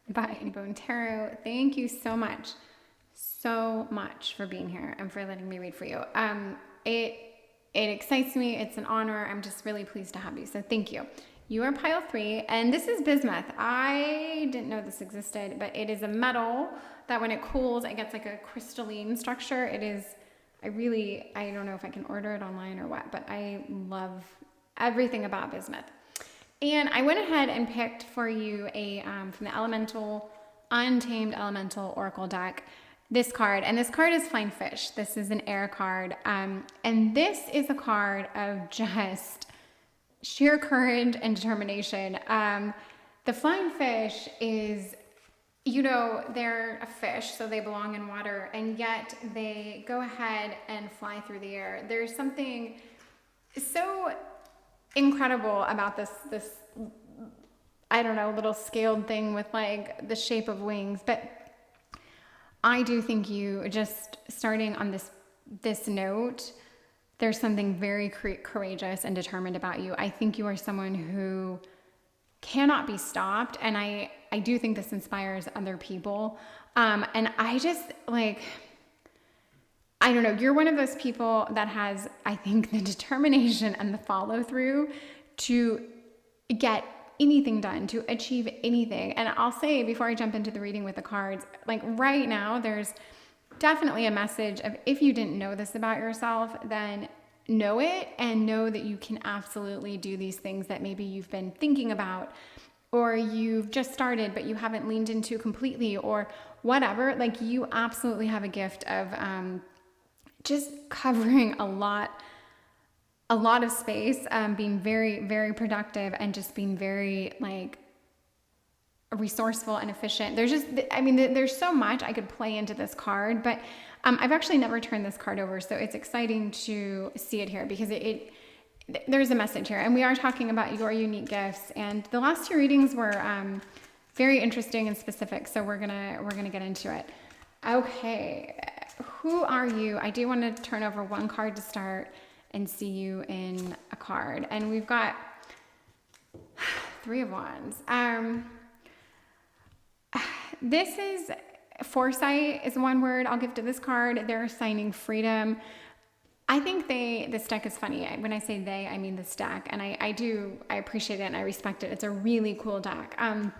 Bye. Bone Tarot, thank you so much for being here and for letting me read for you. It excites me. It's an honor. I'm just really pleased to have you. So thank you. You are pile 3, and this is bismuth. I didn't know this existed, but it is a metal that when it cools, it gets like a crystalline structure. It is, I don't know if I can order it online or what, but I love everything about bismuth. And I went ahead and picked for you a, from the Untamed Elemental Oracle deck, this card. And this card is Flying Fish. This is an air card. And this is a card of just sheer courage and determination. The flying fish is, you know, they're a fish, so they belong in water, and yet they go ahead and fly through the air. There's something so incredible about this, I don't know, little scaled thing with like the shape of wings. But I do think you, just starting on this note, there's something very courageous and determined about you. I think you are someone who cannot be stopped. And I do think this inspires other people. And I just like, I don't know, you're one of those people that has, I think, the determination and the follow through to get anything done, to achieve anything. And I'll say, before I jump into the reading with the cards, like right now, there's definitely a message of, if you didn't know this about yourself, then know it, and know that you can absolutely do these things that maybe you've been thinking about, or you've just started but you haven't leaned into completely, or whatever. Like, you absolutely have a gift of just covering a lot of space, being very, very productive, and just being very like resourceful and efficient. There's just, I mean, there's so much I could play into this card, but I've actually never turned this card over, so it's exciting to see it here, because there's a message here, and we are talking about your unique gifts. And the last 2 readings were very interesting and specific, so we're gonna get into it. Okay, who are you? I do want to turn over one card to start and see you in a card, and we've got 3 of Wands. This is foresight is one word I'll give to this card. They're assigning freedom. I think this deck is funny. When I say they, I mean this deck, and I appreciate it and I respect it. It's a really cool deck. And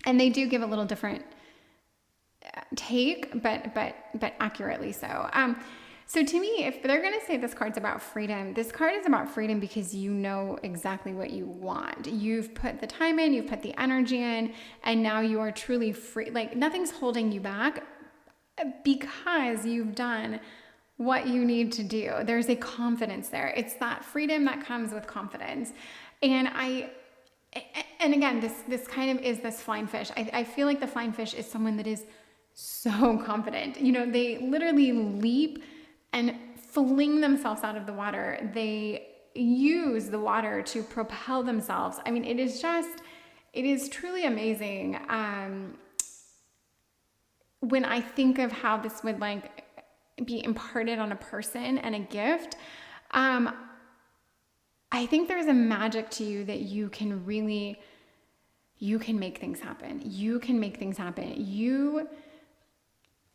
they do give a little different take, but accurately so. So to me, if they're going to say this card's about freedom, this card is about freedom because you know exactly what you want. You've put the time in, you've put the energy in, and now you are truly free. Like, nothing's holding you back because you've done what you need to do. There's a confidence there. It's that freedom that comes with confidence. And again, this kind of is this flying fish. I feel like the flying fish is someone that is so confident. You know, they literally leap and fling themselves out of the water. They use the water to propel themselves. I mean, it is truly amazing. When I think of how this would like be imparted on a person and a gift, I think there's a magic to you that you can make things happen. You can make things happen.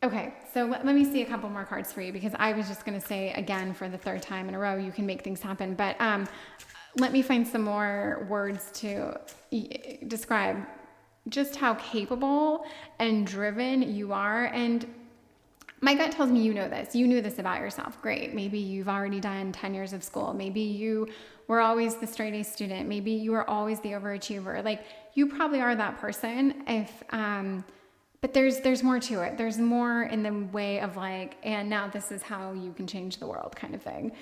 Okay, so let me see a couple more cards for you, because I was just going to say again for the 3rd time in a row, you can make things happen. But let me find some more words to describe just how capable and driven you are. And my gut tells me you know this. You knew this about yourself. Great. Maybe you've already done 10 years of school. Maybe you were always the straight A student. Maybe you were always the overachiever. Like, you probably are that person. But there's more to it. There's more in the way of like, and now this is how you can change the world kind of thing.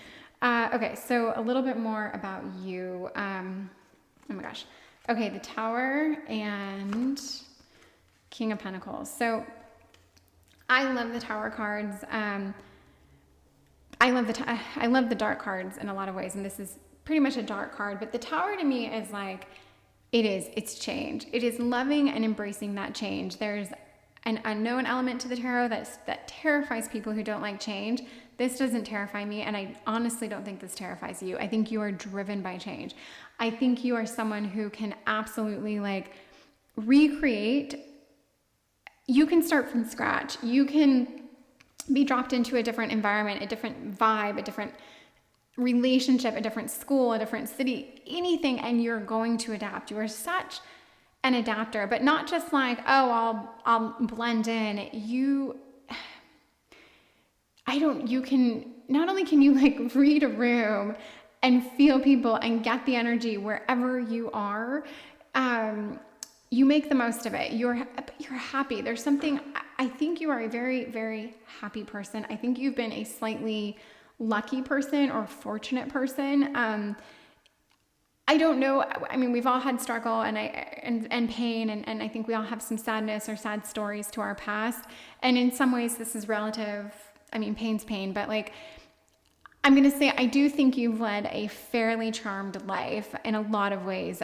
Okay, so a little bit more about you. Oh my gosh. Okay, the Tower and King of Pentacles. So I love the Tower cards. I love the dark cards in a lot of ways, and this is pretty much a dark card, but the Tower to me is like, it's change. It is loving and embracing that change. There's an unknown element to the tarot that terrifies people who don't like change. This doesn't terrify me, and I honestly don't think this terrifies you. I think you are driven by change. I think you are someone who can absolutely like recreate. You can start from scratch. You can be dropped into a different environment, a different vibe, a different relationship, a different school, a different city, anything, and you're going to adapt. You are such an adapter, but not just like, oh, I'll blend in. You can, not only can you like read a room and feel people and get the energy wherever you are, you make the most of it. You're happy. There's something, I think you are a very, very happy person. I think you've been a slightly lucky person or fortunate person. I don't know. I mean, we've all had struggle and pain, and I think we all have some sadness or sad stories to our past. And in some ways this is relative. I mean, pain's pain, but like, I'm going to say, I do think you've led a fairly charmed life in a lot of ways.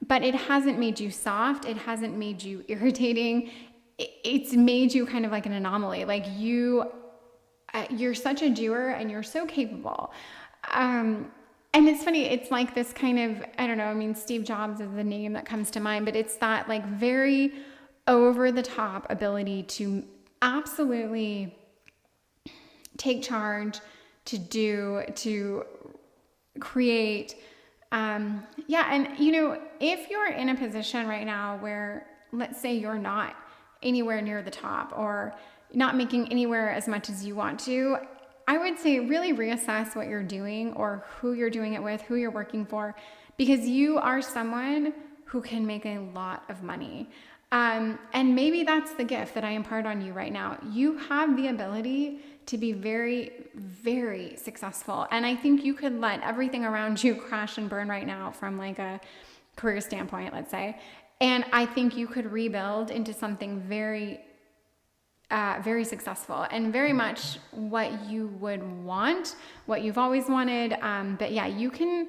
But it hasn't made you soft. It hasn't made you irritating. It's made you kind of like an anomaly. Like you're such a doer and you're so capable. And it's funny. It's like this kind of, I don't know. I mean, Steve Jobs is the name that comes to mind, but it's that like very over the top ability to absolutely take charge, to create. Yeah. And you know, if you're in a position right now where, let's say you're not anywhere near the top or not making anywhere as much as you want to, I would say really reassess what you're doing or who you're doing it with, who you're working for, because you are someone who can make a lot of money. And maybe that's the gift that I impart on you right now. You have the ability to be very, very successful. And I think you could let everything around you crash and burn right now from like a career standpoint, let's say. And I think you could rebuild into something very, very successful and very much what you would want, what you've always wanted. But yeah, you can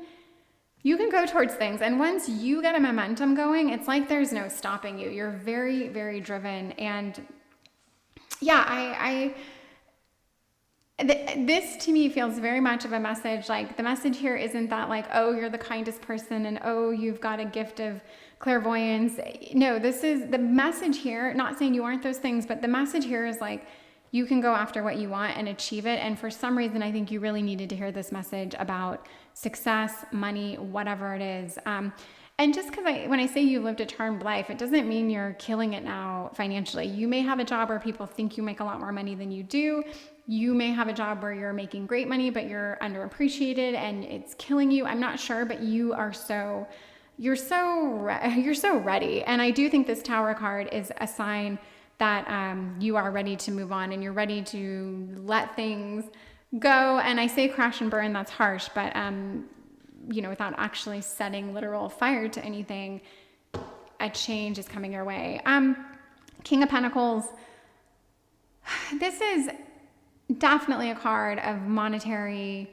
go towards things. And once you get a momentum going, it's like there's no stopping you. You're very, very driven. And yeah, this to me feels very much of a message. Like the message here isn't that like, oh, you're the kindest person and oh, you've got a gift of clairvoyance. No, this is the message here. Not saying you aren't those things, but the message here is like, you can go after what you want and achieve it. And for some reason, I think you really needed to hear this message about success, money, whatever it is. And just because when I say you lived a charmed life, it doesn't mean you're killing it now financially. You may have a job where people think you make a lot more money than you do. You may have a job where you're making great money, but you're underappreciated and it's killing you. I'm not sure, but you're so ready. And I do think this Tower card is a sign that you are ready to move on and you're ready to let things go. And I say crash and burn, that's harsh, but you know, without actually setting literal fire to anything, a change is coming your way. King of Pentacles. This is definitely a card of monetary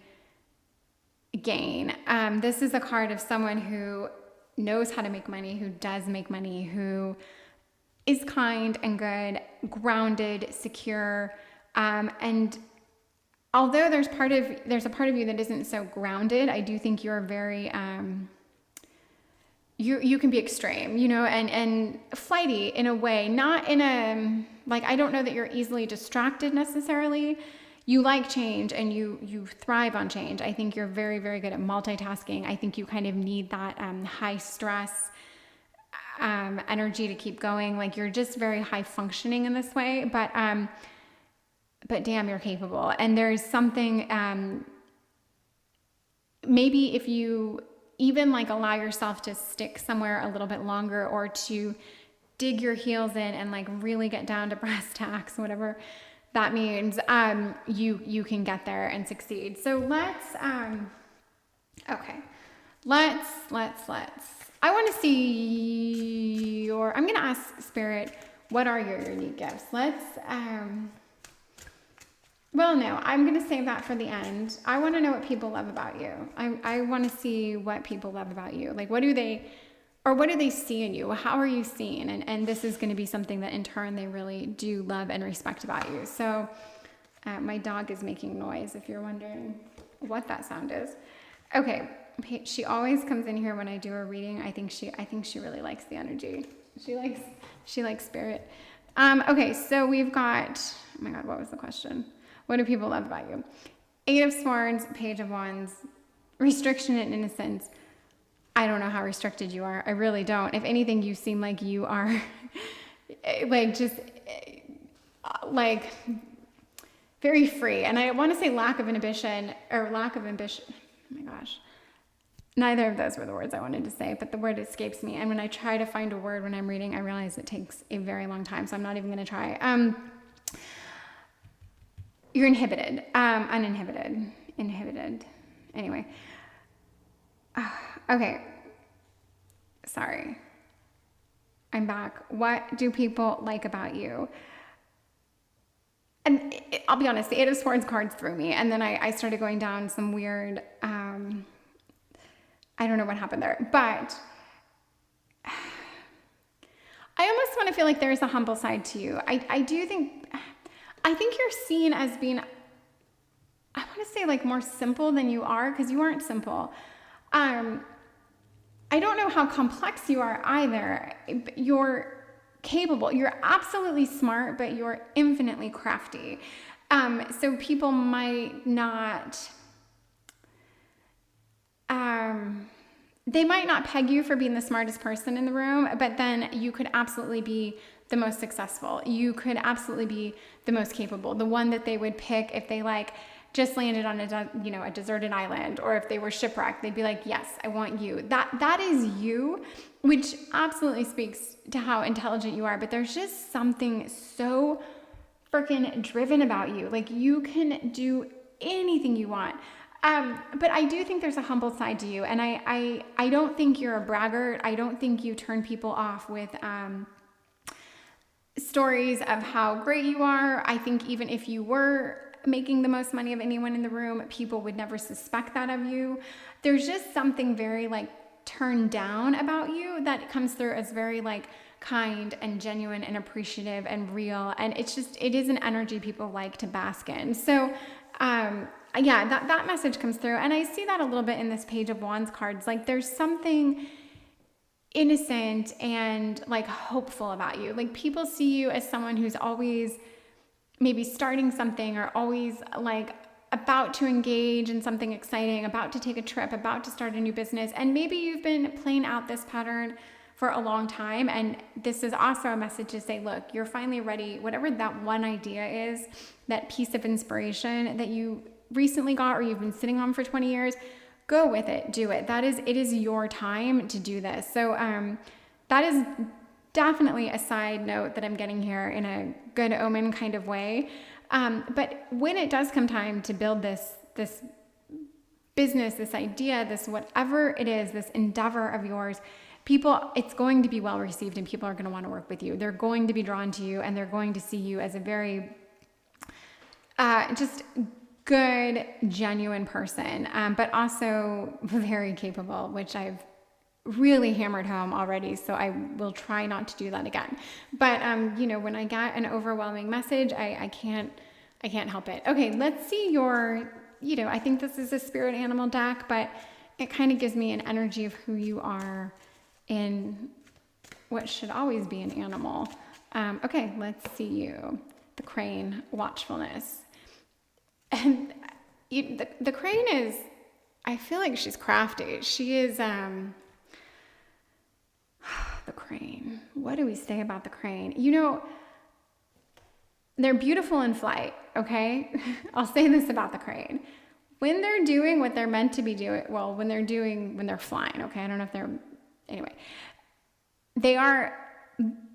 gain. This is a card of someone who knows how to make money, who does make money, who is kind and good, grounded, secure. And although there's a part of you that isn't so grounded, I do think you're very, you can be extreme, you know, and flighty in a way, not in a, like, I don't know that you're easily distracted necessarily. you like change and you thrive on change. I think you're very, very good at multitasking. I think you kind of need that high stress energy to keep going. Like you're just very high functioning in this way, but damn, you're capable. And there's something, maybe if you even like allow yourself to stick somewhere a little bit longer, or to dig your heels in and like really get down to brass tacks, whatever that means, you can get there and succeed. So let's, okay, let's, I want to see I'm going to ask Spirit, what are your unique gifts? Well, no, I'm going to save that for the end. I want to know what people love about you. I want to see what people love about you. Like, what do they see in you? How are you seen? And this is going to be something that in turn they really do love and respect about you. So my dog is making noise, if you're wondering what that sound is. Okay, she always comes in here when I do a reading. I think she really likes the energy. She likes Spirit. Okay, so we've got, oh my God, what was the question? What do people love about you? 8 of Swords, Page of Wands, restriction and innocence. I don't know how restricted you are. I really don't. If anything, you seem like you are like just like very free. And I want to say lack of ambition. Oh my gosh. Neither of those were the words I wanted to say, but the word escapes me. And when I try to find a word when I'm reading, I realize it takes a very long time. So I'm not even going to try. You're inhibited, inhibited. Anyway. Okay. Sorry. I'm back. What do people like about you? And I'll be honest, the 8 of Swords cards threw me. And then I started going down some weird, I don't know what happened there, but I almost want to feel like there's a humble side to you. I think you're seen as being, I want to say like more simple than you are, because you aren't simple. I don't know how complex you are either. You're capable. You're absolutely smart, but you're infinitely crafty. So people might not, they might not peg you for being the smartest person in the room, but then you could absolutely be the most successful. You could absolutely be the most capable, the one that they would pick if they like just landed on a deserted island, or if they were shipwrecked, they'd be like, yes, I want you. That is you, which absolutely speaks to how intelligent you are. But there's just something so freaking driven about you. Like you can do anything you want. But I do think there's a humble side to you. And I don't think you're a braggart. I don't think you turn people off with, stories of how great you are. I think even if you were making the most money of anyone in the room, people would never suspect that of you. There's just something very like turned down about you that comes through as very like kind and genuine and appreciative and real. And it is an energy people like to bask in. So, yeah, that message comes through. And I see that a little bit in this Page of Wands cards. Like there's something innocent and like hopeful about you. Like people see you as someone who's always maybe starting something, or always like about to engage in something exciting, about to take a trip, about to start a new business. And maybe you've been playing out this pattern for a long time. And this is also a message to say, look, you're finally ready. Whatever that one idea is, that piece of inspiration that you recently got, or you've been sitting on for 20 years, go with it, do it. It is your time to do this. So that is definitely a side note that I'm getting here in a good omen kind of way. But when it does come time to build this business, this idea, this whatever it is, this endeavor of yours, it's going to be well received, and people are going to want to work with you. They're going to be drawn to you, and they're going to see you as a very just good, genuine person, but also very capable, which I've really hammered home already. So I will try not to do that again. But, when I get an overwhelming message, I can't help it. Okay. Let's see I think this is a spirit animal deck, but it kind of gives me an energy of who you are in what should always be an animal. Okay. Let's see you. The crane, watchfulness. And the crane is, I feel like she's crafty. She is, the crane. What do we say about the crane? You know, they're beautiful in flight, okay? I'll say this about the crane. When they're doing what they're meant to be doing, well, when they're flying, okay? I don't know if they're, anyway. They are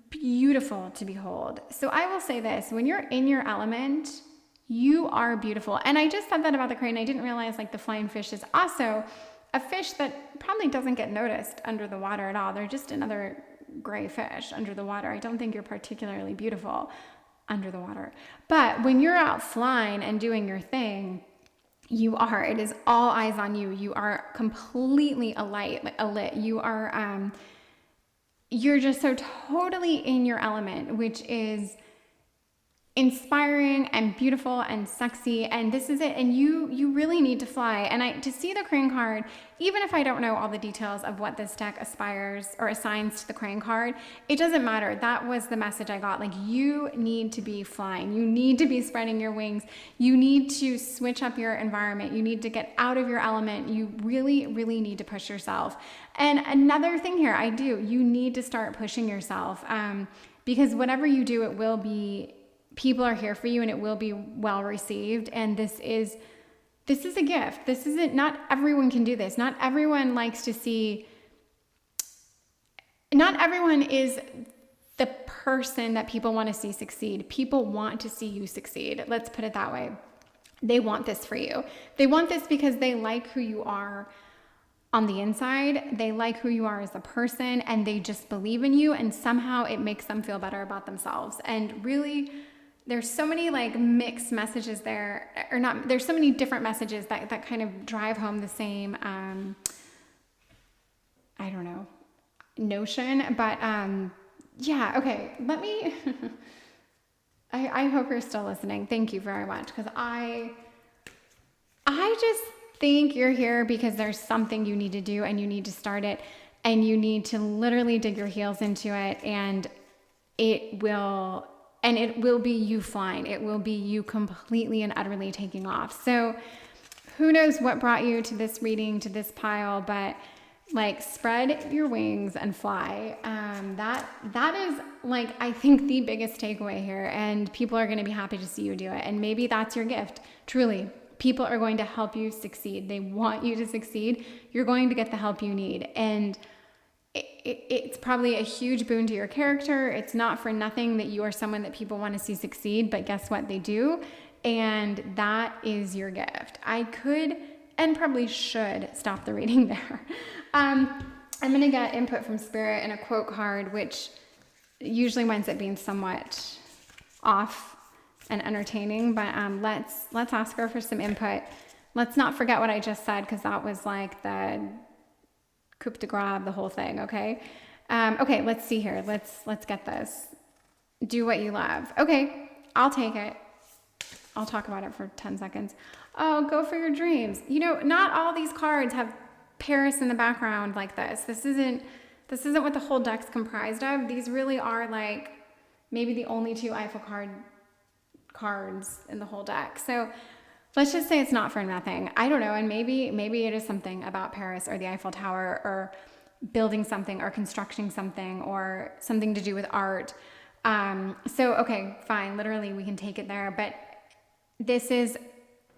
beautiful to behold. So I will say this, when you're in your element, you are beautiful. And I just said that about the crane. I didn't realize like the flying fish is also a fish that probably doesn't get noticed under the water at all. They're just another gray fish under the water. I don't think you're particularly beautiful under the water. But when you're out flying and doing your thing, you are. It is all eyes on you. You are completely alit. You are, you're just so totally in your element, which is inspiring and beautiful and sexy, and this is it. And you really need to fly. And to see the crane card, even if I don't know all the details of what this deck aspires or assigns to the crane card, it doesn't matter. That was the message I got. Like, you need to be flying. You need to be spreading your wings. You need to switch up your environment. You need to get out of your element. You really, really need to push yourself. And another thing here, you need to start pushing yourself, because whatever you do, it will be, people are here for you and it will be well received. And this is a gift. This isn't, not everyone can do this. Not everyone likes to see, not everyone is the person that people want to see succeed. People want to see you succeed. Let's put it that way. They want this for you. They want this because they like who you are on the inside. They like who you are as a person, and they just believe in you, and somehow it makes them feel better about themselves. And really, there's so many like mixed messages there, or not, there's so many different messages that kind of drive home the same, I don't know, notion. But yeah, okay, let me, I hope you're still listening. Thank you very much, because I just think you're here because there's something you need to do, and you need to start it, and you need to literally dig your heels into it, and it will be you flying. It will be you completely and utterly taking off. So who knows what brought you to this reading, to this pile, but like, spread your wings and fly. That is like, I think, the biggest takeaway here, and people are going to be happy to see you do it. And maybe that's your gift. Truly, people are going to help you succeed. They want you to succeed. You're going to get the help you need. And it's probably a huge boon to your character. It's not for nothing that you are someone that people want to see succeed, but guess what? They do. And that is your gift. I could and probably should stop the reading there. I'm going to get input from Spirit and a quote card, which usually winds up being somewhat off and entertaining, but let's ask her for some input. Let's not forget what I just said, because that was like the coup de grace, the whole thing, okay? Okay, let's see here. Let's get this. Do what you love. Okay, I'll take it. I'll talk about it for 10 seconds. Oh, go for your dreams. You know, not all these cards have Paris in the background like this. This isn't what the whole deck's comprised of. These really are like maybe the only two Eiffel cards in the whole deck. So let's just say it's not for nothing. I don't know. And maybe it is something about Paris or the Eiffel Tower, or building something, or constructing something, or something to do with art. So, okay, fine. Literally, we can take it there. But this is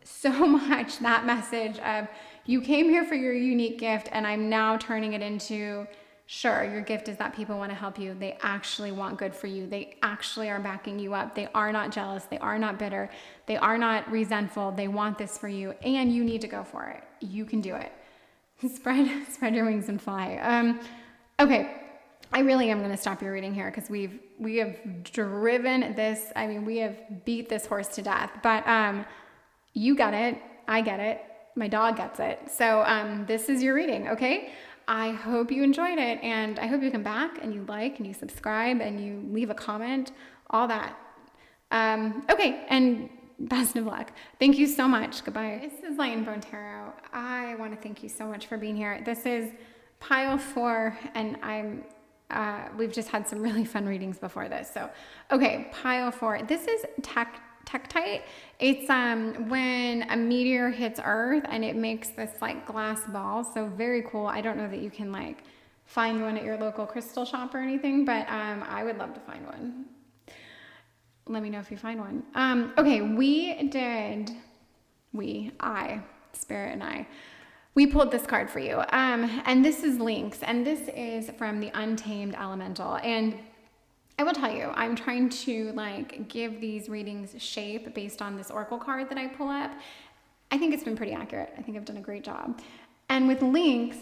so much that message of, you came here for your unique gift, and I'm now turning it into, sure, your gift is that people want to help you. They actually want good for you. They actually are backing you up. They are not jealous. They are not bitter. They are not resentful. They want this for you, and you need to go for it. You can do it. Spread your wings and fly. Okay, I really am going to stop your reading here, because we have driven this. I mean, we have beat this horse to death. But you get it. I get it. My dog gets it. So this is your reading, okay? I hope you enjoyed it, and I hope you come back and you like and you subscribe and you leave a comment, all that. Okay, and best of luck. Thank you so much. Goodbye. This is Light and Bone Tarot. I want to thank you so much for being here. This is pile 4, and I'm we've just had some really fun readings before this. So, okay, pile 4. This is tektite. It's when a meteor hits Earth and it makes this like glass ball. So very cool. I don't know that you can like find one at your local crystal shop or anything, but I would love to find one. Let me know if you find one. Okay, Spirit and I, we pulled this card for you. And this is Lynx, and this is from the Untamed Elemental. And I will tell you, I'm trying to like give these readings shape based on this oracle card that I pull up. I think it's been pretty accurate. I think I've done a great job. And with Lynx,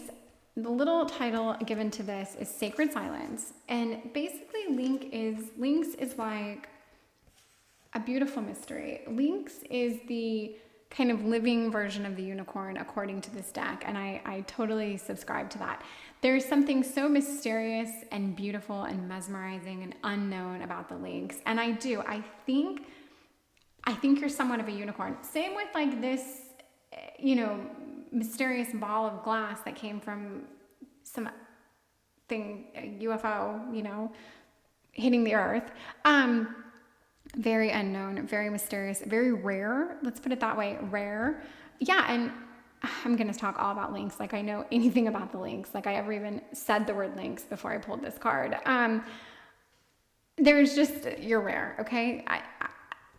the little title given to this is Sacred Silence. And basically Lynx is like a beautiful mystery. Lynx is the kind of living version of the unicorn according to this deck, and I totally subscribe to that. There's something so mysterious and beautiful and mesmerizing and unknown about the Lynx, and I think you're somewhat of a unicorn. Same with like this, you know, mysterious ball of glass that came from some thing, a UFO, you know, hitting the earth. Very unknown, very mysterious, very rare. Let's put it that way, rare. Yeah, and I'm going to talk all about Lynx. Like I know anything about the Lynx. Like I ever even said the word Lynx before I pulled this card. There's just, you're rare, okay?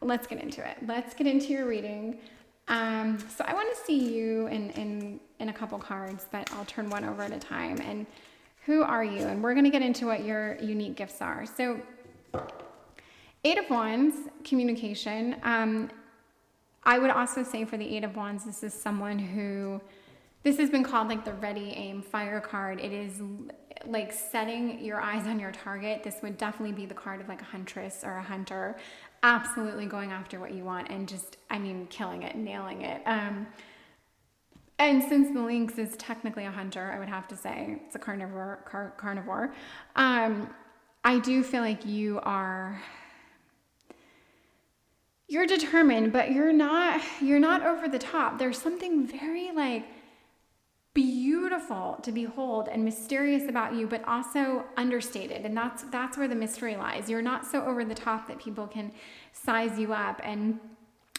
Let's get into it. Let's get into your reading. So I want to see you in a couple cards, but I'll turn one over at a time. And who are you? And we're going to get into what your unique gifts are. So 8 of Wands, communication. I would also say for the 8 of Wands, this is someone who, this has been called like the ready, aim, fire card. It is like setting your eyes on your target. This would definitely be the card of like a huntress or a hunter, absolutely going after what you want and just, I mean, killing it, nailing it. And since the Lynx is technically a hunter, I would have to say it's a carnivore. I do feel like you're determined, but you're not over the top. There's something very like beautiful to behold and mysterious about you, but also understated. And that's where the mystery lies. You're not so over the top that people can size you up, and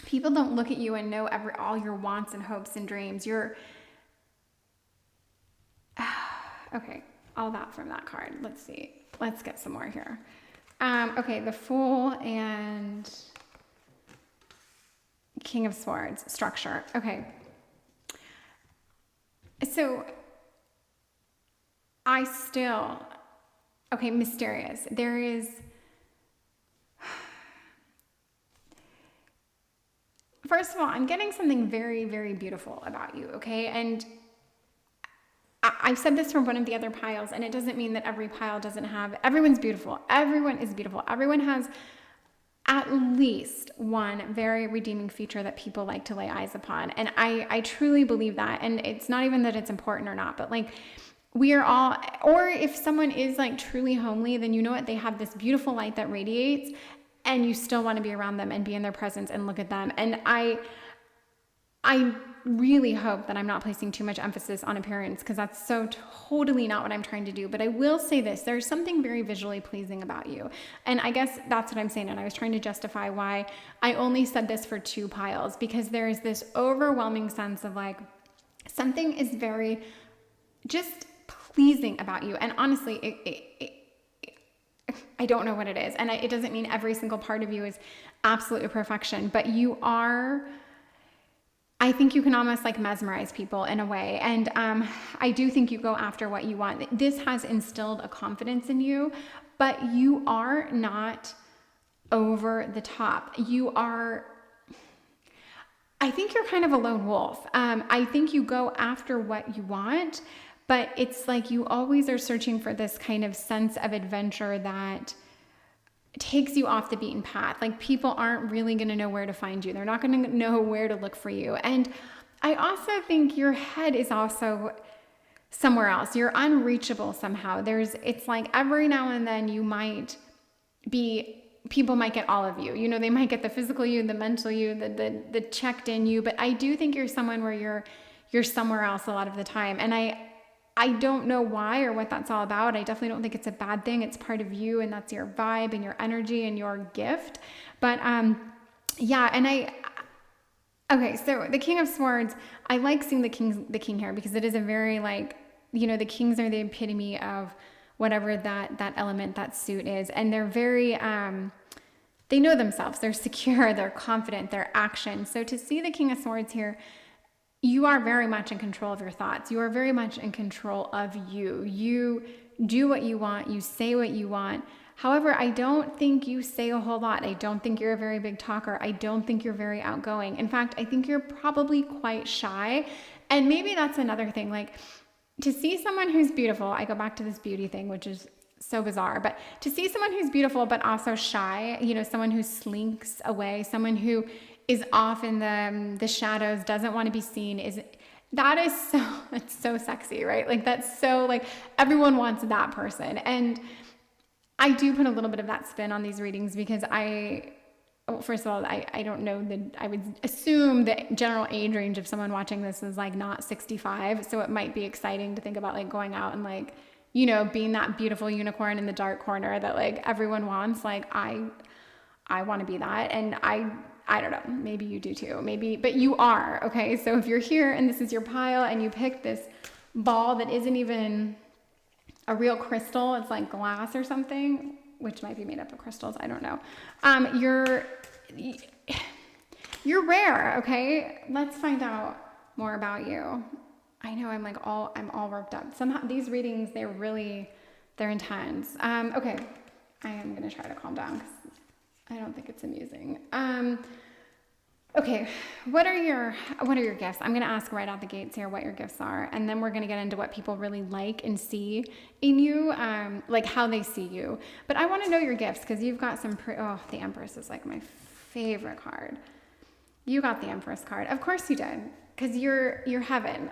people don't look at you and know all your wants and hopes and dreams. Okay, all that from that card. Let's see. Let's get some more here. Okay, the Fool and King of Swords, structure. Okay. So mysterious. There is, first of all, I'm getting something very, very beautiful about you, okay? And I've said this from one of the other piles, and it doesn't mean that every pile doesn't have, everyone's beautiful. Everyone is beautiful. Everyone has at least one very redeeming feature that people like to lay eyes upon. And I truly believe that. And it's not even that it's important or not, but like we are all, or if someone is like truly homely, then you know what? They have this beautiful light that radiates and you still want to be around them and be in their presence and look at them. And I really hope that I'm not placing too much emphasis on appearance, because that's so totally not what I'm trying to do. But I will say this, there's something very visually pleasing about you. And I guess that's what I'm saying. And I was trying to justify why I only said this for 2 piles, because there is this overwhelming sense of like, something is very just pleasing about you. And honestly, I don't know what it is. And it doesn't mean every single part of you is absolute perfection, but you are, I think you can almost like mesmerize people in a way. And I do think you go after what you want. This has instilled a confidence in you, but you are not over the top. I think you're kind of a lone wolf. I think you go after what you want, but it's like you always are searching for this kind of sense of adventure that takes you off the beaten path. Like people aren't really going to know where to find you. They're not going to know where to look for you. And I also think your head is also somewhere else. You're unreachable somehow. It's like every now and then people might get all of you. You know, they might get the physical you, the mental you, the checked in you. But I do think you're someone where you're somewhere else a lot of the time. And I don't know why or what that's all about. I definitely don't think it's a bad thing. It's part of you, and that's your vibe and your energy and your gift. But yeah, and okay, so the King of Swords, I like seeing the king here because it is a very like, you know, the kings are the epitome of whatever that element, that suit is, and they're very they know themselves, they're secure, they're confident, they're action. So to see the King of Swords here, you are very much in control of your thoughts. You are very much in control of you. You do what you want. You say what you want. However, I don't think you say a whole lot. I don't think you're a very big talker. I don't think you're very outgoing. In fact, I think you're probably quite shy. And maybe that's another thing. Like, to see someone who's beautiful, I go back to this beauty thing, which is so bizarre, but to see someone who's beautiful but also shy, you know, someone who slinks away, someone who is off in the shadows, doesn't want to be seen, it's so sexy, right? Like, that's so, like, everyone wants that person. And I do put a little bit of that spin on these readings because first of all, I don't know I would assume the general age range of someone watching this is like not 65. So it might be exciting to think about like going out and like, you know, being that beautiful unicorn in the dark corner that like everyone wants. Like, I want to be that. And I don't know, maybe you do too, maybe, but you are, okay? So if you're here and this is your pile and you pick this ball that isn't even a real crystal, it's like glass or something, which might be made up of crystals, I don't know. You're rare, okay? Let's find out more about you. I know I'm all worked up. Somehow these readings, they're intense. Okay, I am gonna try to calm down because I don't think it's amusing. Okay, what are your gifts? I'm gonna ask right out the gates here what your gifts are, and then we're gonna get into what people really like and see in you, like how they see you. But I want to know your gifts because you've got some. The Empress is like my favorite card. You got the Empress card, of course you did, because you're heaven.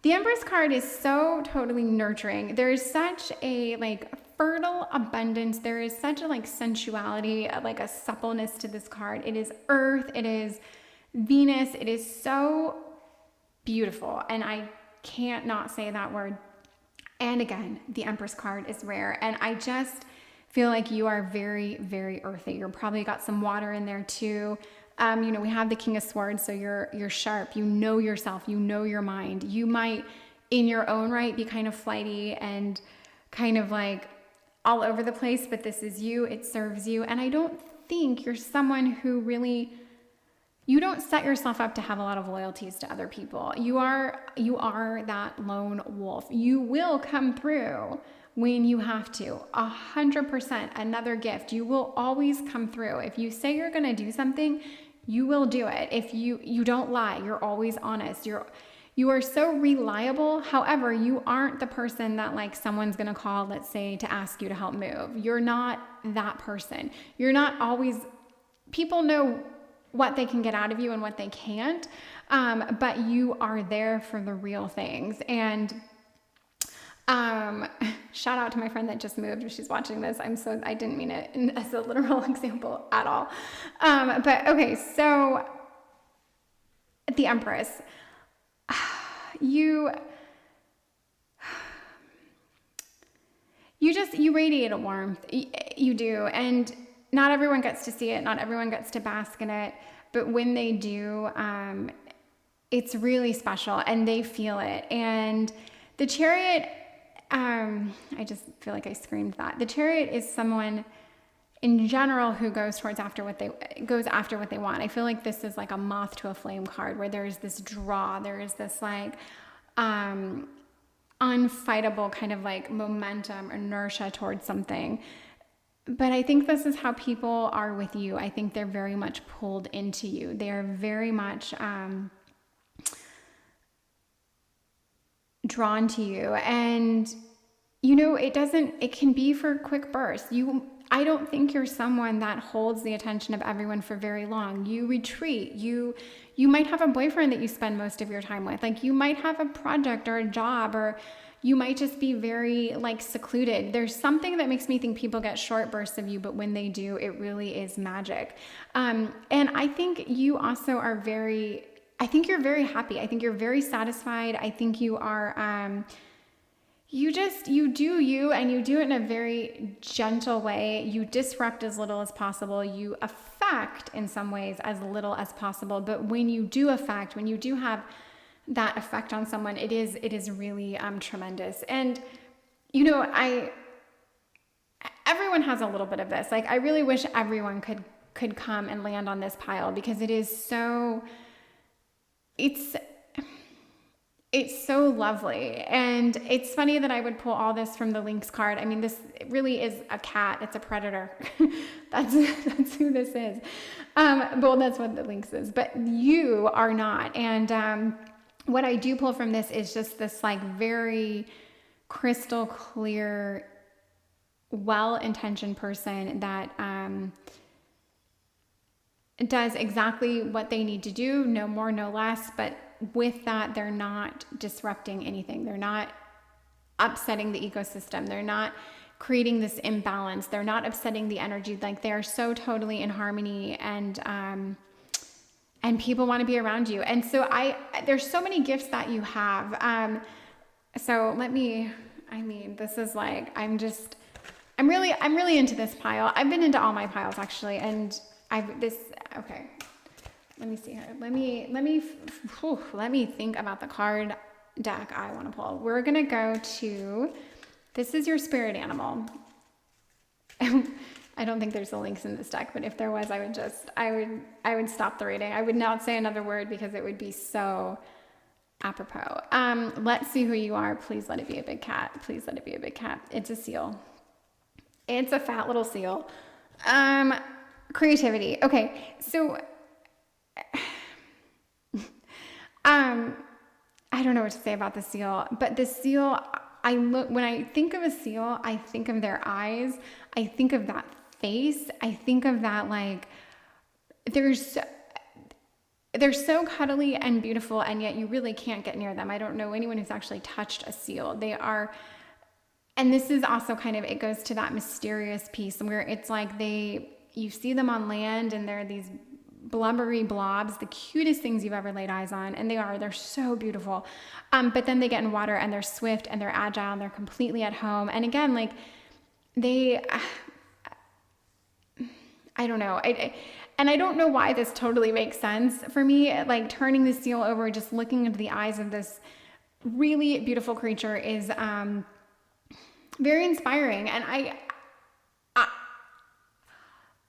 The Empress card is so totally nurturing. There is such a like fertile abundance. There is such a like sensuality, like a suppleness to this card. It is Earth. It is Venus. It is so beautiful. And I can't not say that word. And again, the Empress card is rare. And I just feel like you are very, very earthy. You're probably got some water in there too. You know, we have the King of Swords, so you're sharp. You know yourself. You know your mind. You might, in your own right, be kind of flighty and kind of like all over the place, but this is you. It serves you. And I don't think you're someone who really, you don't set yourself up to have a lot of loyalties to other people. You are that lone wolf. You will come through when you have to. 100%. Another gift. You will always come through. If you say you're going to do something, you will do it. If you don't lie, you're always honest. You are so reliable. However, you aren't the person that like someone's going to call, let's say, to ask you to help move. You're not that person. You're not always, people know what they can get out of you and what they can't. But you are there for the real things. And shout out to my friend that just moved. If she's watching this, I didn't mean it as a literal example at all. But okay, so the Empress, you radiate a warmth. You do. And not everyone gets to see it. Not everyone gets to bask in it. But when they do, it's really special and they feel it. And the Chariot, I just feel like I screamed that. The Chariot is someone in general who goes after what they want. I feel like this is like a moth to a flame card where there is this draw. There is this like unfightable kind of like momentum, inertia towards something. But I think this is how people are with you. I think they're very much pulled into you. They are very much drawn to you. And you know, it can be for quick bursts. I don't think you're someone that holds the attention of everyone for very long. You retreat. You might have a boyfriend that you spend most of your time with. Like, you might have a project or a job, or you might just be very like secluded. There's something that makes me think people get short bursts of you, but when they do, it really is magic. And I think you also are very I think you're very happy. I think you're very satisfied. I think you are, you do you, and you do it in a very gentle way. You disrupt as little as possible. You affect in some ways as little as possible. But when you do affect, when you do have that effect on someone, it is really tremendous. And you know, everyone has a little bit of this. Like, I really wish everyone could come and land on this pile, because it is so, it's so lovely. And it's funny that I would pull all this from the Lynx card. I mean, this really is a cat. It's a predator. That's who this is. Well, that's what the Lynx is, but you are not. And what I do pull from this is just this like very crystal clear, well-intentioned person that does exactly what they need to do, no more, no less. But with that, they're not disrupting anything. They're not upsetting the ecosystem. They're not creating this imbalance. They're not upsetting the energy. Like, they're so totally in harmony, and people want to be around you. And so there's so many gifts that you have. So this is like, I'm really into this pile. I've been into all my piles actually. And okay. Let me see here. Let me think about the card deck I want to pull. We're going to go to, this is your spirit animal. I don't think there's a Lynx in this deck, but if there was, I would stop the reading. I would not say another word because it would be so apropos. Let's see who you are. Please let it be a big cat. Please let it be a big cat. It's a seal. It's a fat little seal. Creativity. Okay. So, I don't know what to say about the seal, but the seal, when I think of a seal, I think of their eyes. I think of that face. I think of that, like, they're so cuddly and beautiful, and yet you really can't get near them. I don't know anyone who's actually touched a seal. They are, and this is also kind of, it goes to that mysterious piece where it's like you see them on land and they're these blubbery blobs, the cutest things you've ever laid eyes on. And they're so beautiful. But then they get in water and they're swift and they're agile and they're completely at home. And again, like I don't know. And I don't know why this totally makes sense for me. Like, turning the seal over, just looking into the eyes of this really beautiful creature is very inspiring. And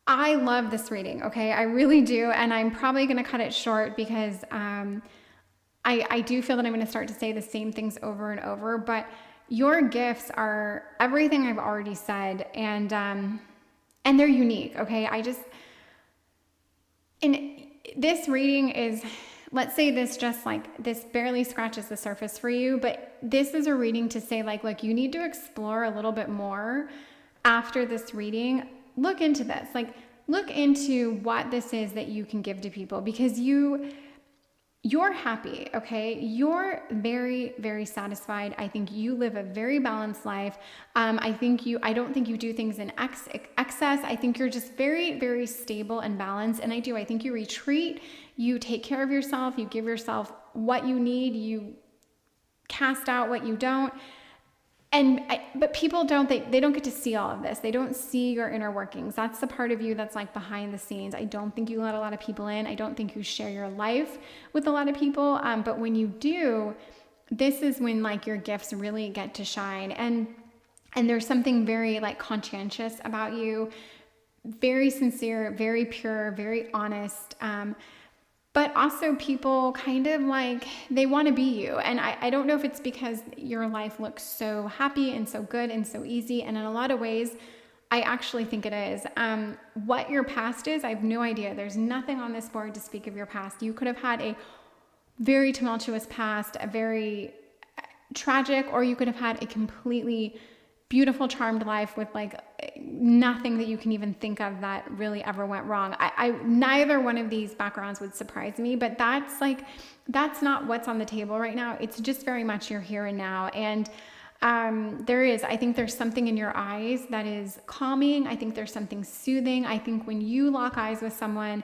I love this reading, okay? I really do. And I'm probably going to cut it short because I do feel that I'm going to start to say the same things over and over. But your gifts are everything I've already said. And they're unique, okay? And this reading is, let's say this barely scratches the surface for you, but this is a reading to say, like, look, you need to explore a little bit more after this reading. Look into this, like, look into what this is that you can give to people, because you're happy, okay? You're very, very satisfied. I think you live a very balanced life. I don't think you do things in excess. I think you're just very, very stable and balanced. And I think you retreat, you take care of yourself, you give yourself what you need, you cast out what you don't. But people don't get to see all of this. They don't see your inner workings. That's the part of you that's like behind the scenes. I don't think you let a lot of people in. I don't think you share your life with a lot of people. But when you do, this is when, like, your gifts really get to shine. And there's something very, like, conscientious about you, very sincere, very pure, very honest. But also people kind of like, they want to be you. And I don't know if it's because your life looks so happy and so good and so easy. And in a lot of ways, I actually think it is. What your past is, I have no idea. There's nothing on this board to speak of your past. You could have had a very tumultuous past, a very tragic, or you could have had a completely beautiful, charmed life with, like, nothing that you can even think of that really ever went wrong. Neither one of these backgrounds would surprise me, but that's not what's on the table right now. It's just very much your here and now. And I think there's something in your eyes that is calming. I think there's something soothing. I think when you lock eyes with someone,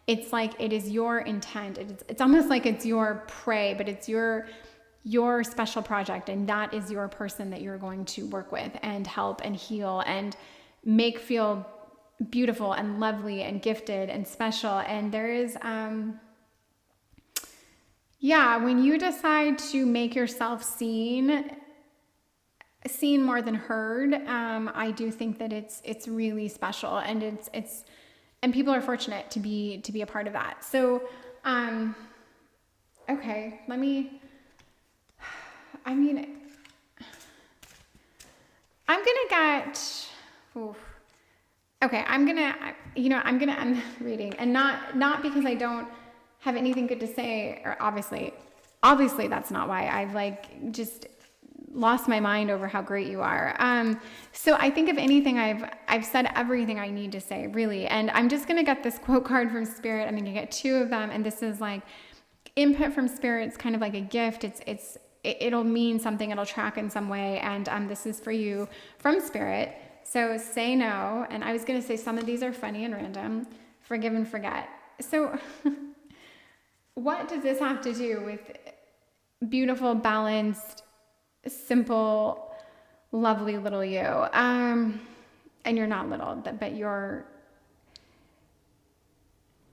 it's like it is your intent. It's almost like it's your prey, but it's your special project, and that is your person that you're going to work with and help and heal and make feel beautiful and lovely and gifted and special. And there is when you decide to make yourself seen more than heard, I do think that it's really special, and and people are fortunate to be a part of that. So okay, I'm gonna end reading, and not because I don't have anything good to say, or obviously that's not why. I've just lost my mind over how great you are. So I think if anything, I've said everything I need to say, really. And I'm just gonna get this quote card from Spirit. I'm gonna get 2 of them, and this is like input from Spirit. It's kind of like a gift. It'll mean something. It'll track in some way. And this is for you from Spirit. So say no. And I was going to say some of these are funny and random. Forgive and forget. So what does this have to do with beautiful, balanced, simple, lovely little you? And you're not little, but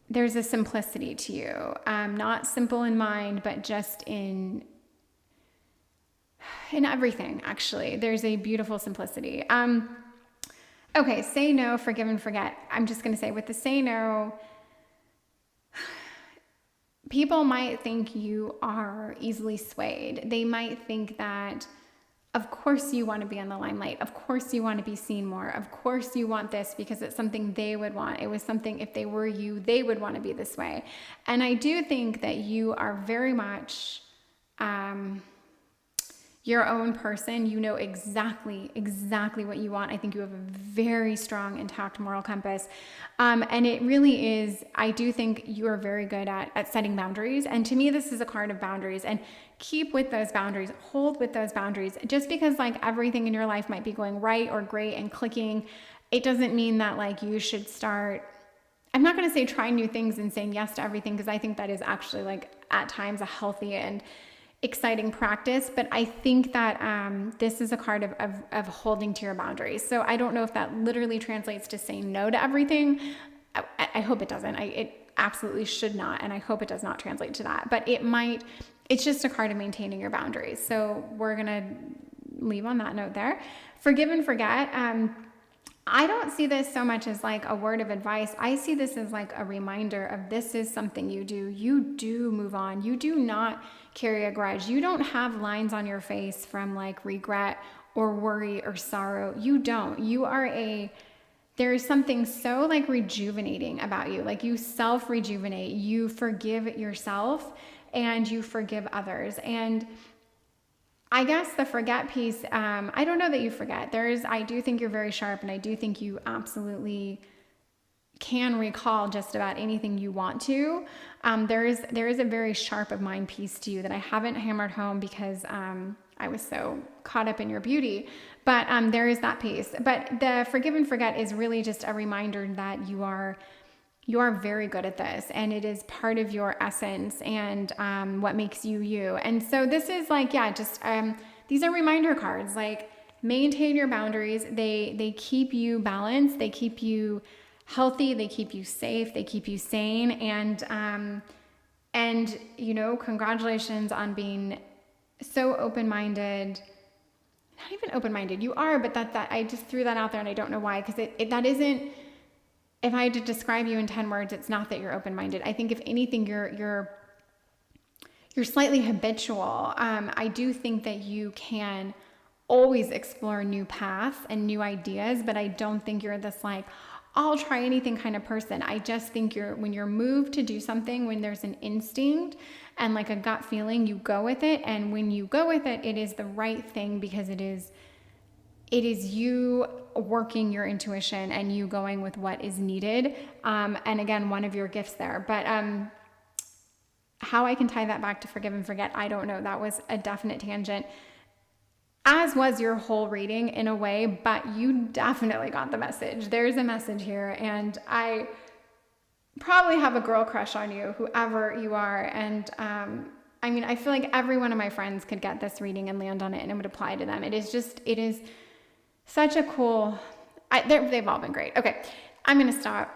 there's a simplicity to you. Not simple in mind, but just in everything, actually. There's a beautiful simplicity. Okay, say no, forgive and forget. I'm just going to say with the say no, people might think you are easily swayed. They might think that, of course you want to be on the limelight. Of course you want to be seen more. Of course you want this because it's something they would want. It was something, if they were you, they would want to be this way. And I do think that you are very much your own person. You know exactly what you want. I think you have a very strong, intact moral compass. And it really is, I do think you are very good at setting boundaries. And to me, this is a card of boundaries. And keep with those boundaries, hold with those boundaries. Just because everything in your life might be going right or great and clicking, it doesn't mean that you should start, I'm not going to say trying new things and saying yes to everything, because I think that is actually at times a healthy and exciting practice, but I think that this is a card of holding to your boundaries. So I don't know if that literally translates to saying no to everything. I hope it doesn't. It absolutely should not, and I hope it does not translate to that. But it might. It's just a card of maintaining your boundaries. So we're gonna leave on that note there. Forgive and forget. I don't see this so much as a word of advice. I see this as a reminder of this is something you do. You do move on. You do not carry a grudge. You don't have lines on your face from regret or worry or sorrow. You don't. There is something so rejuvenating about you. You self-rejuvenate. You forgive yourself and you forgive others. And I guess the forget piece, I don't know that you forget. I do think you're very sharp, and I do think you absolutely can recall just about anything you want to. There is a very sharp of mind piece to you that I haven't hammered home because I was so caught up in your beauty. But there is that piece. But the forgive and forget is really just a reminder that you are very good at this, and it is part of your essence and what makes you you. And so this is these are reminder cards. Maintain your boundaries. They keep you balanced. They keep you healthy. They keep you safe. They keep you sane. And congratulations on being so open-minded. Not even open-minded. You are, but that I just threw that out there, and I don't know why, because that isn't. If I had to describe you in 10 words, it's not that you're open-minded. I think if anything, you're slightly habitual. I do think that you can always explore new paths and new ideas, but I don't think you're this I'll try anything kind of person. I just think when you're moved to do something, when there's an instinct and a gut feeling, you go with it. And when you go with it, it is the right thing because it is you working your intuition and you going with what is needed. And again, one of your gifts there. But how I can tie that back to forgive and forget, I don't know. That was a definite tangent, as was your whole reading in a way, but you definitely got the message. There's a message here, and probably have a girl crush on you, whoever you are. And I mean, I feel like every one of my friends could get this reading and land on it and it would apply to them. It is such a cool, they've all been great. Okay, I'm going to stop.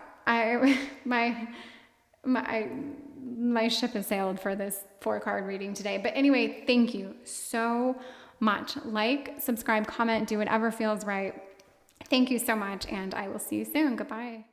My ship has sailed for this 4-card reading today. But anyway, thank you so much. Like, subscribe, comment, do whatever feels right. Thank you so much, and I will see you soon. Goodbye.